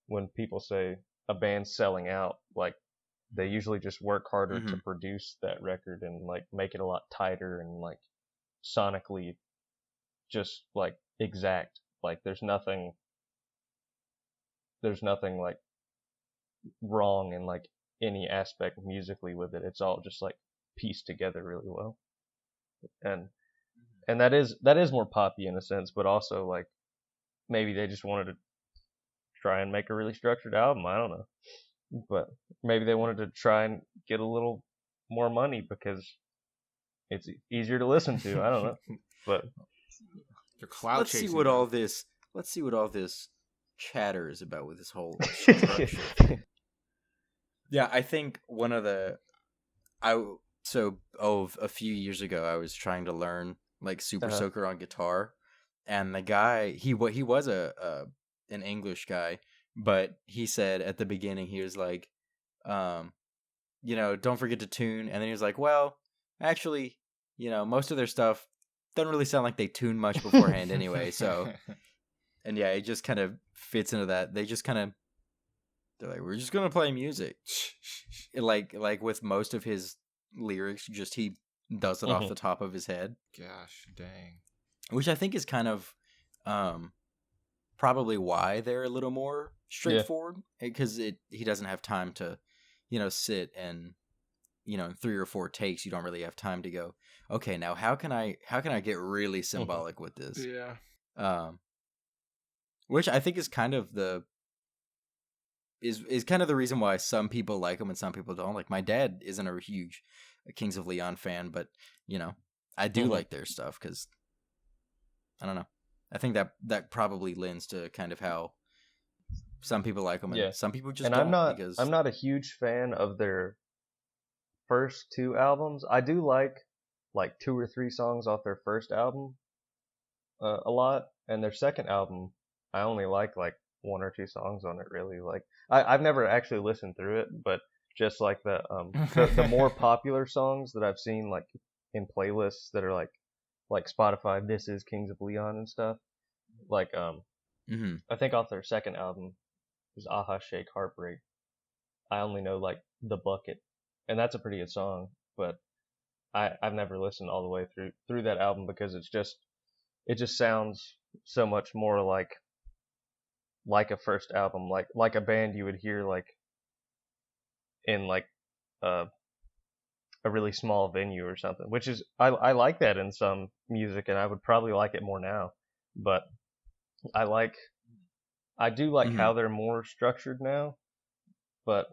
when people say a band's selling out, like they usually just work harder to produce that record and like make it a lot tighter and like sonically just like exact. Like there's nothing like wrong in like any aspect musically with it. It's all just like pieced together really well. And that is more poppy in a sense, but also like maybe they just wanted to try and make a really structured album. I don't know. But maybe they wanted to try and get a little more money because it's easier to listen to. I don't know. But They're cloud let's chasing. see what all this chatter is about with this whole structure thing. Yeah, I think one of the a few years ago I was trying to learn like Super Soaker on guitar, and the guy he was an English guy, but he said at the beginning he was like, don't forget to tune, and then he was like, well, actually, most of their stuff doesn't really sound like they tune much beforehand anyway, so. And yeah, it just kind of fits into that. They're like, we're just gonna play music. like with most of his lyrics, just he does it off the top of his head. Gosh, dang. Which I think is kind of probably why they're a little more straightforward, because he doesn't have time to, sit and, in 3 or 4 takes, you don't really have time to go, okay, now how can I get really symbolic with this? Yeah. Which I think is kind of the reason why some people like them and some people don't. Like my dad isn't a huge Kings of Leon fan, but I do like their stuff because I don't know. I think that probably lends to kind of how some people like them and some people just and don't. I'm not a huge fan of their first 2 albums. I do like 2 or 3 songs off their first album a lot, and their second album I only like 1 or 2 songs on it really. Like I've never actually listened through it, but just like the more popular songs that I've seen like in playlists that are like Spotify, this is Kings of Leon and stuff. Like I think off their second album is Aha Shake Heartbreak. I only know like The Bucket, and that's a pretty good song, but I've never listened all the way through that album because it just sounds so much more like a first album, like a band you would hear like in like a really small venue or something, which is I like that in some music, and I would probably like it more now, but I do like how they're more structured now, but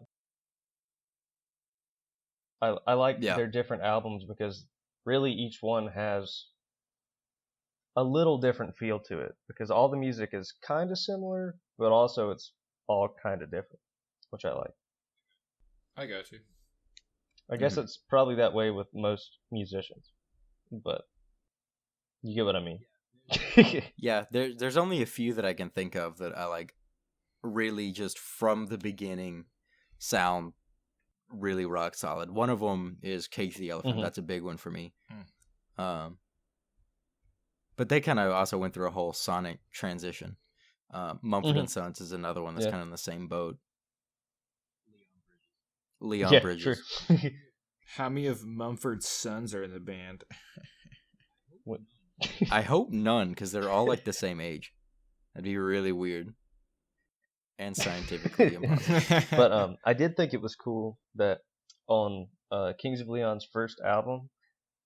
I like their different albums because really each one has a little different feel to it, because all the music is kind of similar, but also it's all kind of different, which I like. I got you. I guess it's probably that way with most musicians, but you get what I mean. Yeah, there's only a few that I can think of that I like really just from the beginning sound really rock solid. One of them is Cage the Elephant. That's a big one for me. But they kind of also went through a whole sonic transition. Mumford & Sons is another one that's kind of in the same boat. Leon Bridges. True. How many of Mumford's sons are in the band? I hope none, because they're all like the same age. That'd be really weird. And scientifically impossible. But I did think it was cool that on Kings of Leon's first album,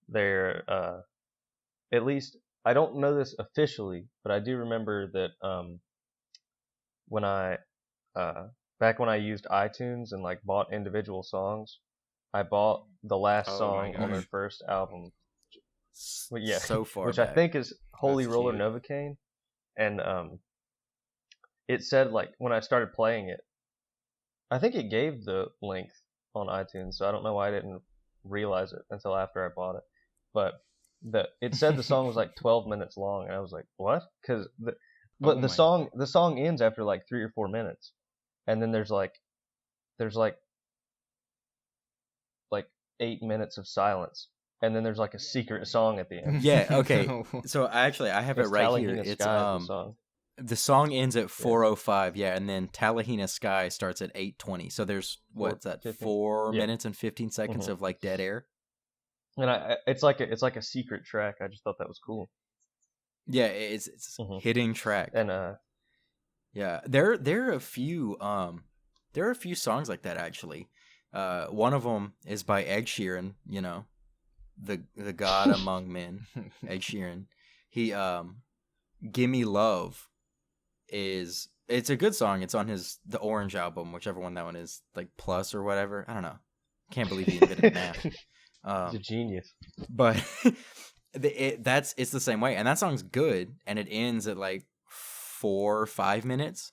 they're at least, I don't know this officially, but I do remember that when I back when I used iTunes and like bought individual songs, I bought the last song on their first album. Yeah, so far which back. I think is Holy That's Roller cute. Novocaine, and it said like when I started playing it, I think it gave the length on iTunes, so I don't know why I didn't realize it until after I bought it. But it said the song was like 12 minutes long, and I was like, what? Because But Oh the my. song ends after like 3 or 4 minutes, and then there's like 8 minutes of silence, and then there's like a secret song at the end. Yeah, okay. No. So I have it It's right here. Talihina It's Sky is the song. the song ends at Yeah. 4:05, yeah, and then Talihina Sky starts at 8:20. So there's what's that? 15? 4 Yeah. minutes and 15 seconds Mhm. of like dead air. And it's like a secret track. I just thought that was cool. Yeah, it's Mhm. hitting track. And Yeah, there are a few songs like that actually. One of them is by Ed Sheeran, you know, the god among men, Ed Sheeran. He Gimme Love it's a good song. It's on the Orange album, whichever one that one is, like Plus or whatever. I don't know. Can't believe he invented math. he's a genius. But it's the same way, and that song's good, and it ends at like 4 or 5 minutes,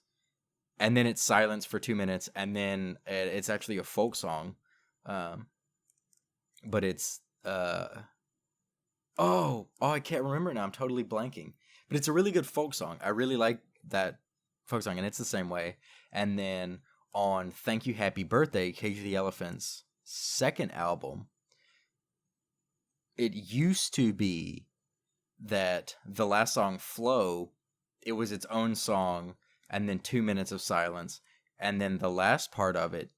and then it's silence for 2 minutes, and then it's actually a folk song, but it's I can't remember now. I'm totally blanking, but it's a really good folk song. I really like that folk song, and it's the same way. And then on Thank You Happy Birthday, Cage the Elephant's second album, it used to be that the last song, Flow, it was its own song, and then 2 minutes of silence, and then the last part of it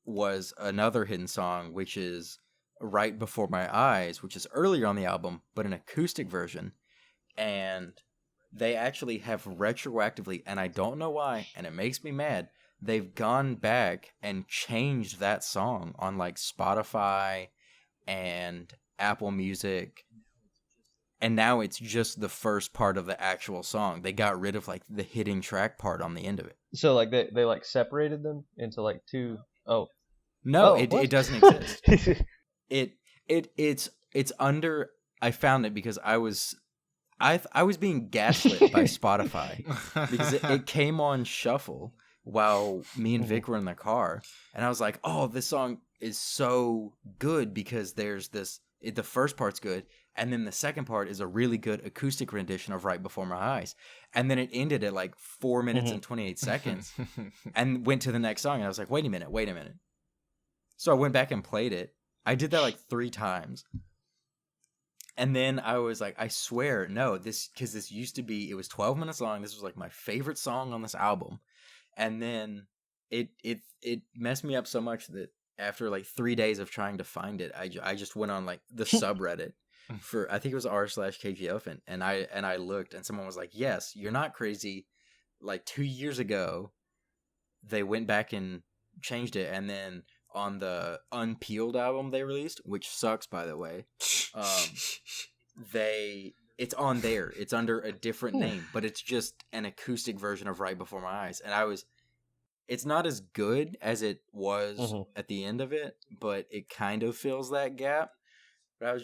was another hidden song, which is Right Before My Eyes, which is earlier on the album, but an acoustic version. And they actually have retroactively, and I don't know why, and it makes me mad, they've gone back and changed that song on like Spotify and Apple Music, and now it's just the first part of the actual song. They got rid of like the hitting track part on the end of it. So like they like separated them into like two. Oh No, oh, it what? doesn't exist. It's under. I found it because I was being gaslit by Spotify because it came on shuffle while me and Vic were in the car, and I was like, "Oh, this song is so good because there's this. The first part's good, and then the second part is a really good acoustic rendition of Right Before My Eyes, and then it ended at like 4 minutes and 28 seconds, and went to the next song, and I was like, wait a minute." So I went back and played it. I did that like 3 times. And then I was like, I swear, no, because this used to be, it was 12 minutes long. This was like my favorite song on this album. And then it messed me up so much that after like 3 days of trying to find it, I just went on like the subreddit for, I think it was r/KG Elephant. And I looked, and someone was like, yes, you're not crazy. Like 2 years ago, they went back and changed it. And then on the Unpeeled album they released, which sucks, by the way, it's on there. It's under a different name, but it's just an acoustic version of Right Before My Eyes. And it's not as good as it was at the end of it, but it kind of fills that gap. But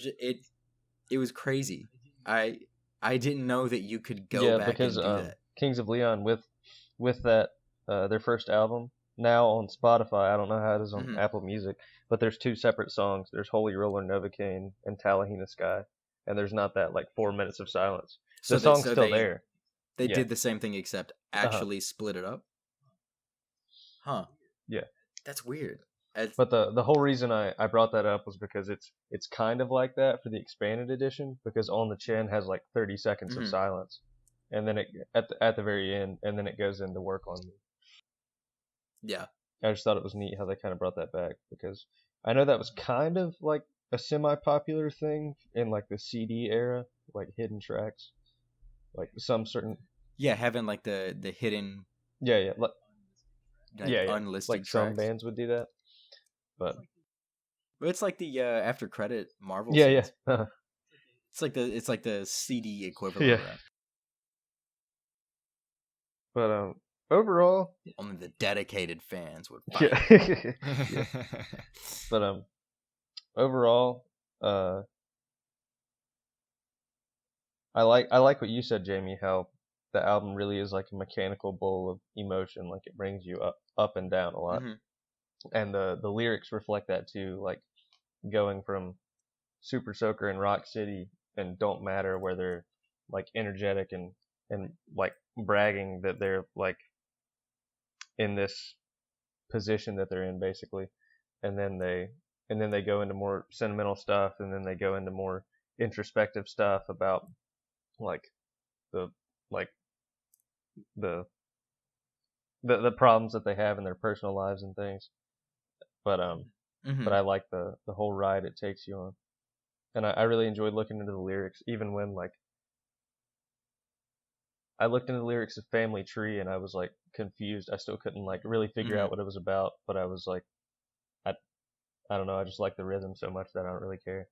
it was crazy. I didn't know that you could go back because and do that. Kings of Leon with that their first album, now on Spotify, I don't know how it is on Apple Music, but there's 2 separate songs. There's Holy Roller Novocaine and Talihina Sky, and there's not that like 4 minutes of silence. The song's still there. They did the same thing except actually split it up. Huh. Yeah. That's weird. But the whole reason I brought that up was because it's kind of like that for the expanded edition, because On the Chin has like 30 seconds of silence, and then it at the very end, and then it goes into Work on Me. Yeah. I just thought it was neat how they kind of brought that back, because I know that was kind of like a semi-popular thing in like the CD era, like hidden tracks, like some certain having like the hidden like unlisted like tracks. Some bands would do that, but it's like the after credit Marvel scenes. It's like the CD equivalent of that. But overall, only the dedicated fans would find it. But overall, I like what you said, Jamie, how the album really is like a mechanical bowl of emotion, like it brings you up and down a lot. And the lyrics reflect that too, like going from Super Soaker and Rock City and Don't Matter, where they're like energetic and and like bragging that they're like in this position that they're in basically, and then they go into more sentimental stuff, and then they go into more introspective stuff about like the like the the problems that they have in their personal lives and things. But Mm-hmm. I like the whole ride it takes you on, and I really enjoyed looking into the lyrics, even when like I looked into the lyrics of Family Tree and I was like confused. I still couldn't like really figure out what it was about, but I was like, I I don't know. I just like the rhythm so much that I don't really care.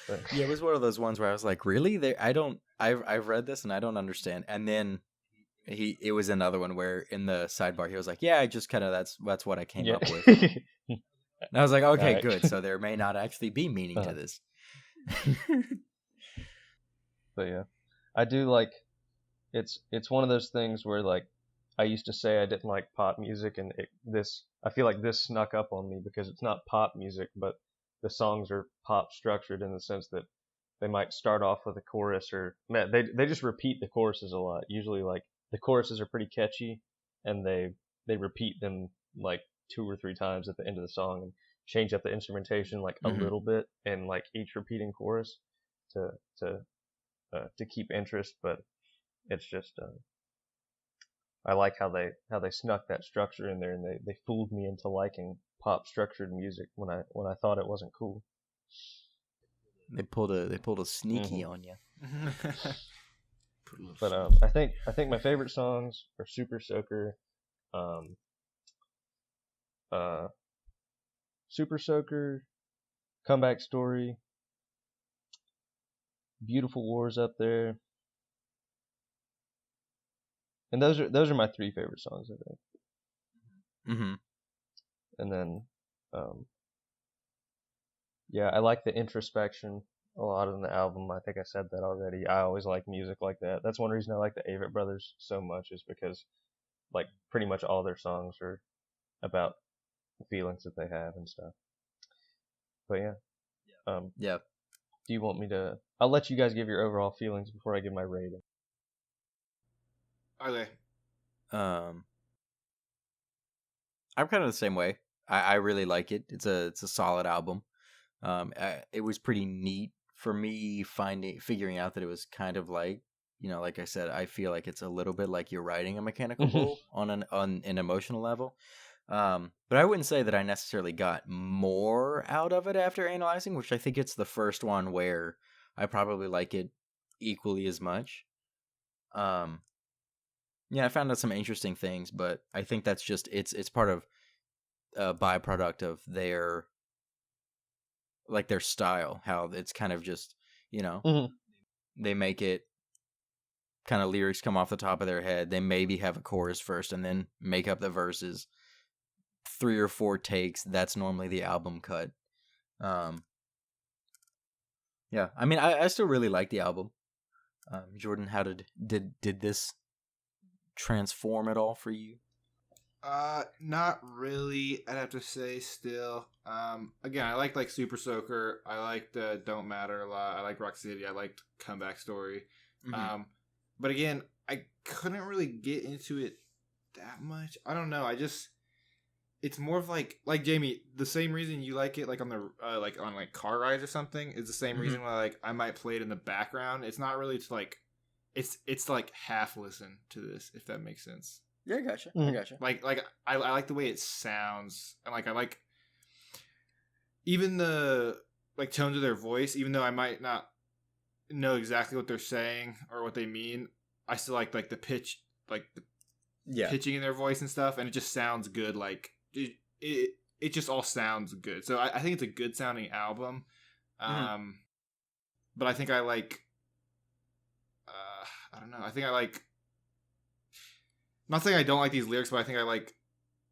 But, Yeah, it was one of those ones where I was like, really? I've read this and I don't understand. And then it was another one where in the sidebar he was like, yeah, I just kind of that's what I came yeah. up with. And I was like, okay, Alright. good. So there may not actually be meaning to Uh-huh. this. But yeah, I do like it's one of those things where like I used to say I didn't like pop music, and I feel like this snuck up on me because it's not pop music, but the songs are pop structured in the sense that they might start off with a chorus, or man, they just repeat the choruses a lot. Usually like the choruses are pretty catchy, and they repeat them like 2 or 3 times at the end of the song and change up the instrumentation like a Mhm. little bit in like each repeating chorus to to to keep interest. But it's just I like how they snuck that structure in there, and they fooled me into liking pop structured music when I thought it wasn't cool. They pulled a sneaky on you. But I think my favorite songs are Super Soaker, um, uh, Super Soaker, Comeback Story, Beautiful Wars up there, and those are my 3 favorite songs, I think. Mm-hmm. And then, yeah, I like the introspection a lot in the album. I think I said that already. I always like music like that. That's one reason I like the Avett Brothers so much, is because like pretty much all their songs are about the feelings that they have and stuff. But yeah, Yeah. do you want me to? I'll let you guys give your overall feelings before I give my rating. Okay. I'm kind of the same way. I really like it. It's a solid album. It was pretty neat for me figuring out that it was kind of like, like I said, I feel like it's a little bit like you're riding a mechanical bull on an emotional level. But I wouldn't say that I necessarily got more out of it after analyzing, which I think it's the first one where I probably like it equally as much. Yeah, I found out some interesting things, but I think that's just it's part of a byproduct of their style, how it's kind of just, they make it kind of lyrics come off the top of their head. They maybe have a chorus first and then make up the verses. 3 or 4 takes. That's normally the album cut. Yeah, I mean, I still really like the album. Jordan, how did this transform at all for you? Not really. I'd have to say still. Again, I like Super Soaker. I liked Don't Matter a lot. I like Rock City. I liked Comeback Story. Mm-hmm. But again, I couldn't really get into it that much. I don't know. It's more of like Jamie. The same reason you like it, like on the like on like car rides or something, is the same reason why like I might play it in the background. It's not really to like, it's like half listen to this, if that makes sense. Yeah, I gotcha. I gotcha. Like I like the way it sounds, and like I like even the like tones of their voice, even though I might not know exactly what they're saying or what they mean. I still like the pitch, like the pitching in their voice and stuff, and it just sounds good. Like it just all sounds good. So I think it's a good sounding album. But I think I like I don't know. I think I like, not saying I don't like these lyrics, but I think I like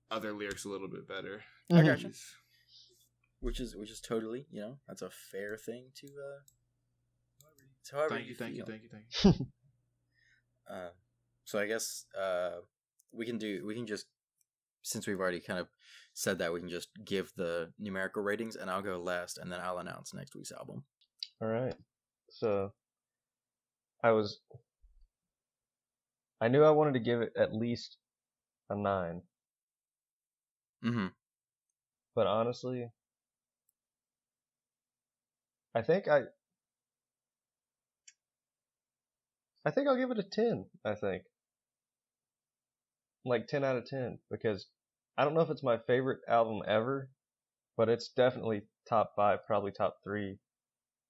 other lyrics a little bit better. I gotcha. Which is totally, that's a fair thing to however Thank you. So I guess we can just, since we've already kind of said that, we can just give the numerical ratings, and I'll go last, and then I'll announce next week's album. All right. So I was I knew I wanted to give it at least a 9, Mm-hmm. but honestly, I think I I'll give it a 10. I think like 10 out of 10 because I don't know if it's my favorite album ever, but it's definitely top 5, probably top 3,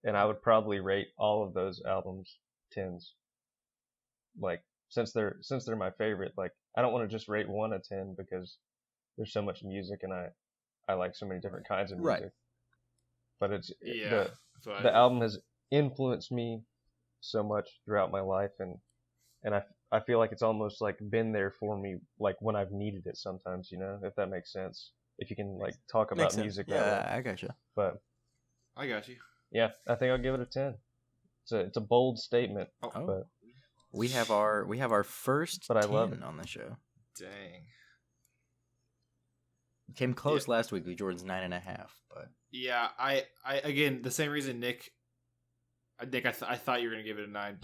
and I would probably rate all of those albums 10s. Like since they're my favorite, like I don't want to just rate one a 10 because there's so much music and I like so many different kinds of music. Right. But it's Yeah, the album has influenced me so much throughout my life, and I feel like it's almost like been there for me, like when I've needed it sometimes, if that makes sense. If you can like talk Makes about sense. music that way. Yeah, I gotcha. But I got you. yeah, I think I'll give it a 10. It's a bold statement, Oh, but We have our first But I 10 love it. on the show. dang. Came close last week with Jordan's 9.5, but Yeah, I again the same reason Nick. I thought you were gonna give it a 9,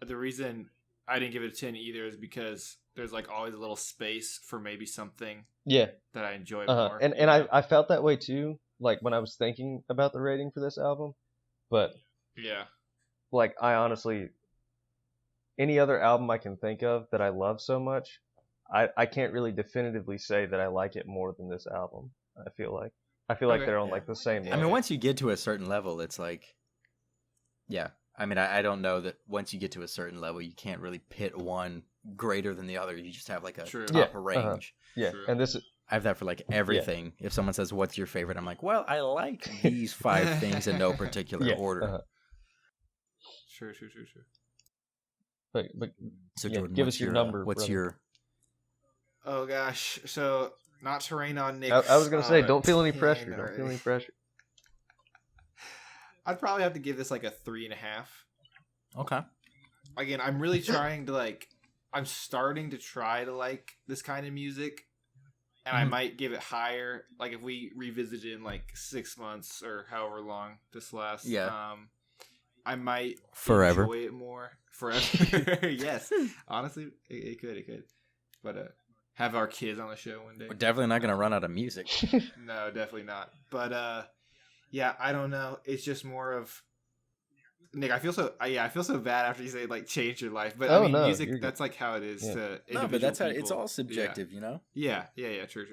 but the reason I didn't give it a 10 either is because there's like always a little space for maybe something yeah. that I enjoy Uh-huh. more. And I felt that way too, like when I was thinking about the rating for this album. But yeah, like I honestly, any other album I can think of that I love so much, I can't really definitively say that I like it more than this album. I feel like Okay. they're on like the same Yeah. I mean, level. once you get to a certain level, it's like, yeah. I mean, I don't know that once you get to a certain level, you can't really pit one greater than the other. You just have like a True. top Yeah, range. Yeah, True. and this I have that for like everything. If someone says, "What's your favorite?" I'm like, "Well, I like these 5 things in no particular yeah, order." uh-huh. True. But So, yeah, Jordan, give what's us your your, number, What's brother. your? Oh gosh, so not to rain on Nick. I was gonna say, don't feel any pressure. Don't feel any pressure. I'd probably have to give this like a 3.5. Okay. Again, I'm really trying to like. I'm starting to try to like this kind of music, and I Mhm. might give it higher. Like if we revisit it in like 6 months or however long this lasts. Yeah. I might Forever. enjoy it more forever. Yes, honestly, it could. But have our kids on the show one day. We're definitely not going to run out of music. No, definitely not. But yeah, I don't know. It's just more of Nick. I feel so bad after you say like change your life. But I Oh, mean, no, music. you're good. That's like how it is Yeah. to No, individual but that's how people. it's all subjective, you know. Yeah. True.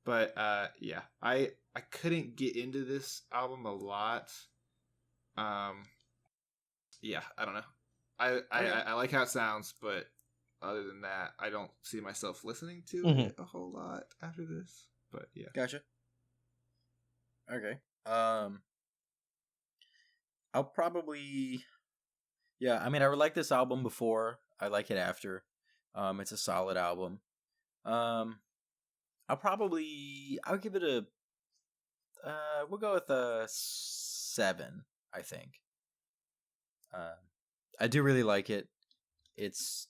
But yeah, I couldn't get into this album a lot. Yeah, I don't know. I like how it sounds, but other than that, I don't see myself listening to it a whole lot after this. But yeah, Gotcha. Okay. I'll probably. Yeah, I mean, I like this album before. I like it after. It's a solid album. I'll give it a. We'll go with a 7. I think. I do really like it. It's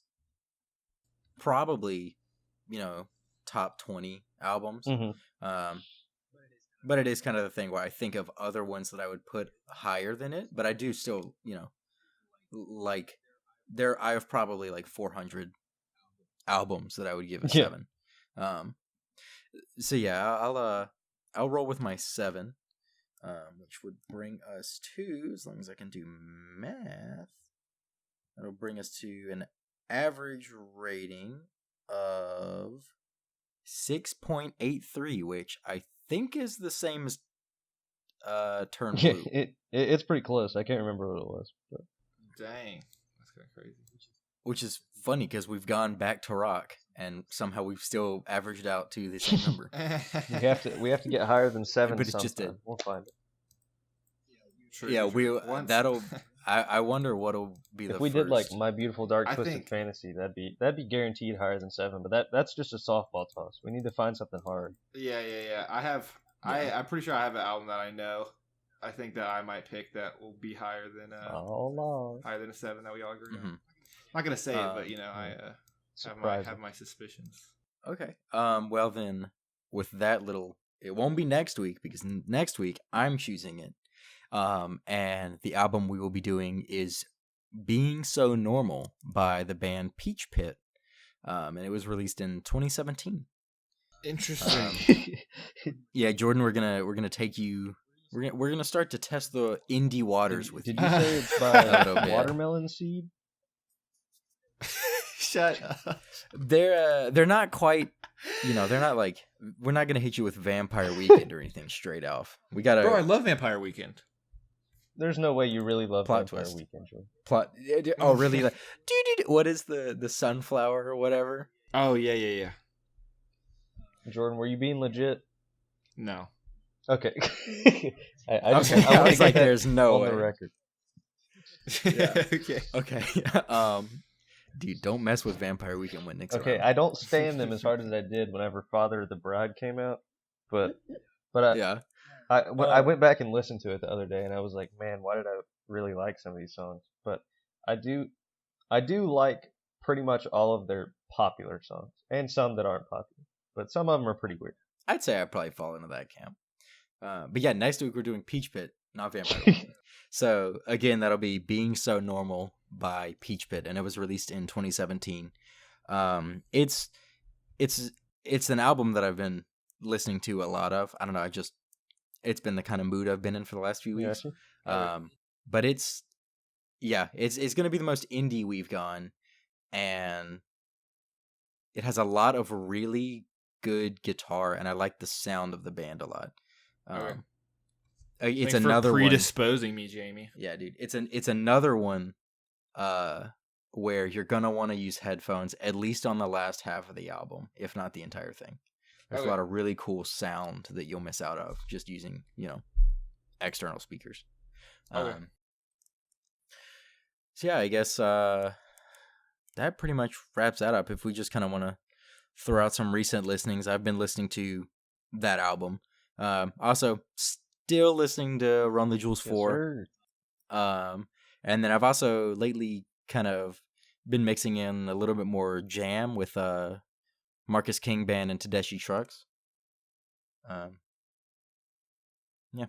probably, top 20 albums. But it is kind of the thing where I think of other ones that I would put higher than it, but I do still, like I have probably like 400 albums that I would give a 7. So yeah, I'll roll with my 7, which would bring us to, as long as I can do math, that'll bring us to an average rating of 6.83, which I think is the same as Turn Blue. It's pretty close. I can't remember what it was. But. dang, that's kind of crazy. Which is funny because we've gone back to rock and somehow we've still averaged out to the same number. We have to get higher than 7. But it's just we'll find it. That'll. I wonder what'll be if the we first. did like My Beautiful Dark I Twisted think- Fantasy, that'd be guaranteed higher than 7. But that's just a softball toss. We need to find something hard. Yeah. I'm pretty sure I have an album that I know. I think that I might pick that will be higher than higher than a 7 that we all agree on. Mhm. I'm not gonna say it, but I have my suspicions. Okay. Well then, with that little, it won't be next week because next week I'm choosing it. And the album we will be doing is Being So Normal by the band Peach Pit, and it was released in 2017. Interesting. Yeah, Jordan, we're gonna take you. We're gonna start to test the indie waters with Did you. you say it's A little by bit. Watermelon Seed? Shut up. They're not quite. They're not like. We're not gonna hit you with Vampire Weekend or anything straight off. We gotta Bro, I love Vampire Weekend. There's no way you really love Plot Vampire twist. Weekend, Jordan. plot. Oh, really? Like, dude, what is the sunflower or whatever? Oh, yeah. Jordan, were you being legit? No. Okay. I Okay, wanna I was get like, that there's no on way. the record. Yeah. Okay. Okay. Dude, don't mess with Vampire Weekend when Nick's Okay, around. I don't stand them as hard as I did whenever Father of the Bride came out, but I, Yeah. I went back and listened to it the other day, and I was like, man, why did I really like some of these songs? But I do like pretty much all of their popular songs, and some that aren't popular, but some of them are pretty weird. I'd say I'd probably fall into that camp. But yeah, next week we're doing Peach Pit, not Vampire Weekend. So again, that'll be Being So Normal by Peach Pit, and it was released in 2017. It's an album that I've been listening to a lot of. I don't know, it's been the kind of mood I've been in for the last few weeks. But it's gonna be the most indie we've gone, and it has a lot of really good guitar, and I like the sound of the band a lot. Okay. It's Thanks another for one. predisposing me, Jamie. Yeah, dude. It's another one where you're gonna want to use headphones at least on the last half of the album, if not the entire thing. There's Okay. a lot of really cool sound that you'll miss out of just using, external speakers. Okay. So yeah, I guess that pretty much wraps that up. If we just kind of want to throw out some recent listenings, I've been listening to that album. Also, still listening to Run the Jewels 4. And then I've also lately kind of been mixing in a little bit more jam with Marcus King Band and Tedeschi Trucks. Yeah.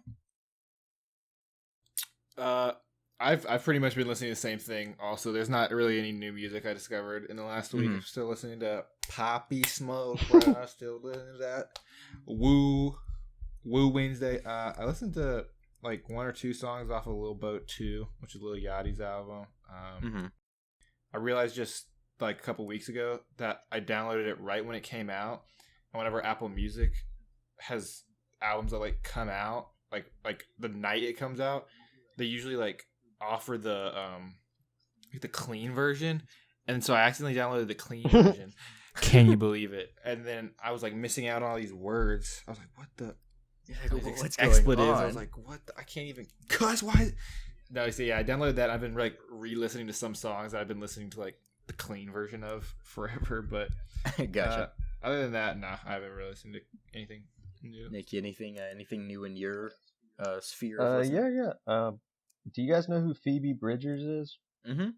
I've pretty much been listening to the same thing. Also, there's not really any new music I discovered in the last week. Mhm. I'm still listening to Poppy Smoke. Bro. I'm still listening to that. Woo Wednesday. I listened to like one or two songs off of Lil Boat 2, which is Lil Yachty's album. Mm-hmm. I realized just like a couple weeks ago that I downloaded it right when it came out, and whenever Apple Music has albums that like come out like the night it comes out, they usually like offer the clean version, and so I accidentally downloaded the clean version. Can you believe it? And then I was like missing out on all these words. I was like, what the What's expletives? going on? I was like, what? I can't even cuss. Why? No, see, yeah, I downloaded that. I've been like re-listening to some songs that I've been listening to like the clean version of forever. But Gotcha. other than that, no, I haven't really listened to anything new. Nick, anything new in your sphere? Of Yeah. Do you guys know who Phoebe Bridgers is? Mm-hmm.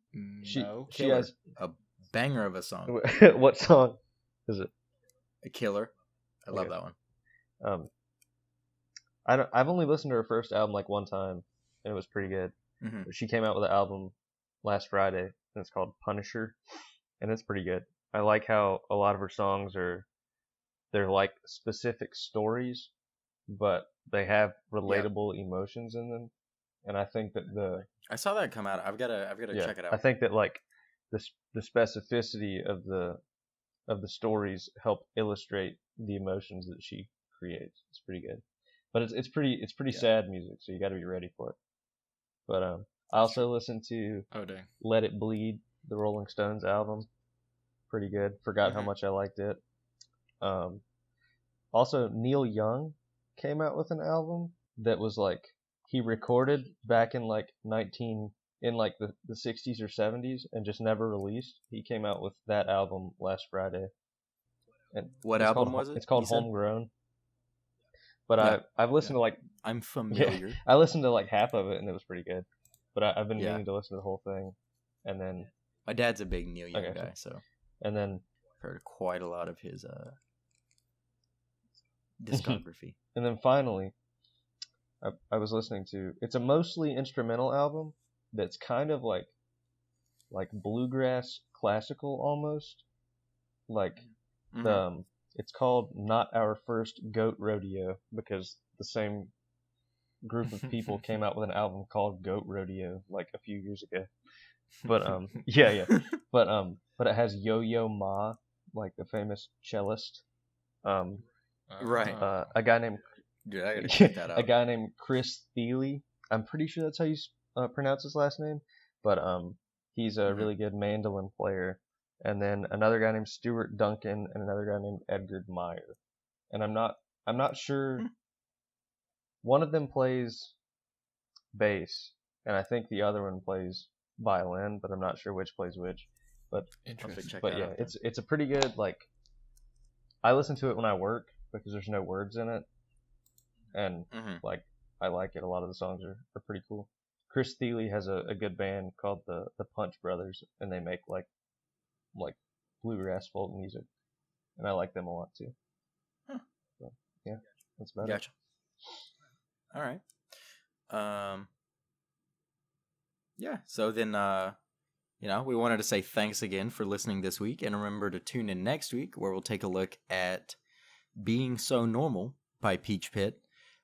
No, She has A banger of a song. what song is it? A killer. I love Okay. that one. I've only listened to her first album like one time, and it was pretty good. Mhm. But she came out with an album last Friday, and it's called Punisher, and it's pretty good. I like how a lot of her songs they're like specific stories, but they have relatable emotions in them, and I think that I saw that come out. I've gotta check it out. I think that like the specificity of the stories help illustrate the emotions that she creates. It's pretty good, but it's pretty Yeah. sad music, so you got to be ready for it. But I also listened to Oh dang. Let It Bleed, the Rolling Stones album. Pretty good. Forgot how Mhm. much I liked it. Also, Neil Young came out with an album that was like he recorded back in like the 60s or 70s and just never released. He came out with that album last Friday. And What it's album called- was it? It's called you said? Homegrown. But Yeah. I've listened to like I'm familiar. I listened to like half of it and it was pretty good. But I've been Yeah. meaning to listen to the whole thing. And then My dad's a big Neil Young Okay. guy, so heard quite a lot of his discography. And then finally, I was listening to. It's a mostly instrumental album that's kind of like like bluegrass classical almost. Like Mhm. it's called Not Our First Goat Rodeo because the same group of people came out with an album called Goat Rodeo like a few years ago. But yeah. But it has Yo-Yo Ma, like the famous cellist. Um, Right. a guy named Dude, I gotta check that a out. guy named Chris Thiele. I'm pretty sure that's how you pronounce his last name. But he's a Mhm. really good mandolin player. And then another guy named Stuart Duncan and another guy named Edgar Meyer. And I'm not sure. Hmm. One of them plays bass, and I think the other one plays violin, but I'm not sure which plays which. But I'll have to Interesting. check but that yeah, out then. it's a pretty good like. I listen to it when I work because there's no words in it, and Mhm. like I like it. A lot of the songs are pretty cool. Chris Thiele has a good band called the Punch Brothers, and they make like bluegrass folk music, and I like them a lot too. Huh. So yeah, that's about it. Gotcha. All right. Um. Yeah. So then, we wanted to say thanks again for listening this week, and remember to tune in next week where we'll take a look at "Being So Normal" by Peach Pit.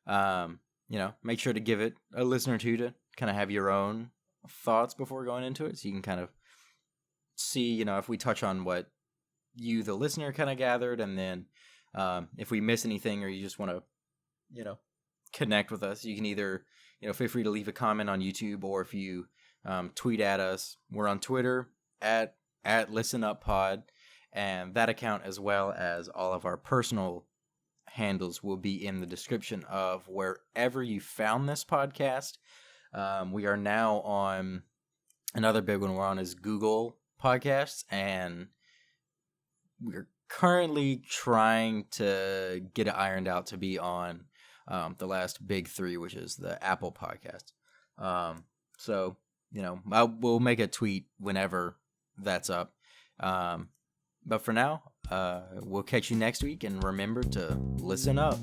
Make sure to give it a listen or two to kind of have your own thoughts before going into it, so you can kind of see, if we touch on what you, the listener, kind of gathered, and then if we miss anything or you just want to, connect with us, you can either, feel free to leave a comment on YouTube, or if you tweet at us, we're on Twitter at ListenUpPod, and that account, as well as all of our personal handles, will be in the description of wherever you found this podcast. We are now on another big one we're on is Google Podcasts, and we're currently trying to get it ironed out to be on the last big three, which is the Apple Podcast. So, we'll make a tweet whenever that's up. But for now, we'll catch you next week, and remember to listen up.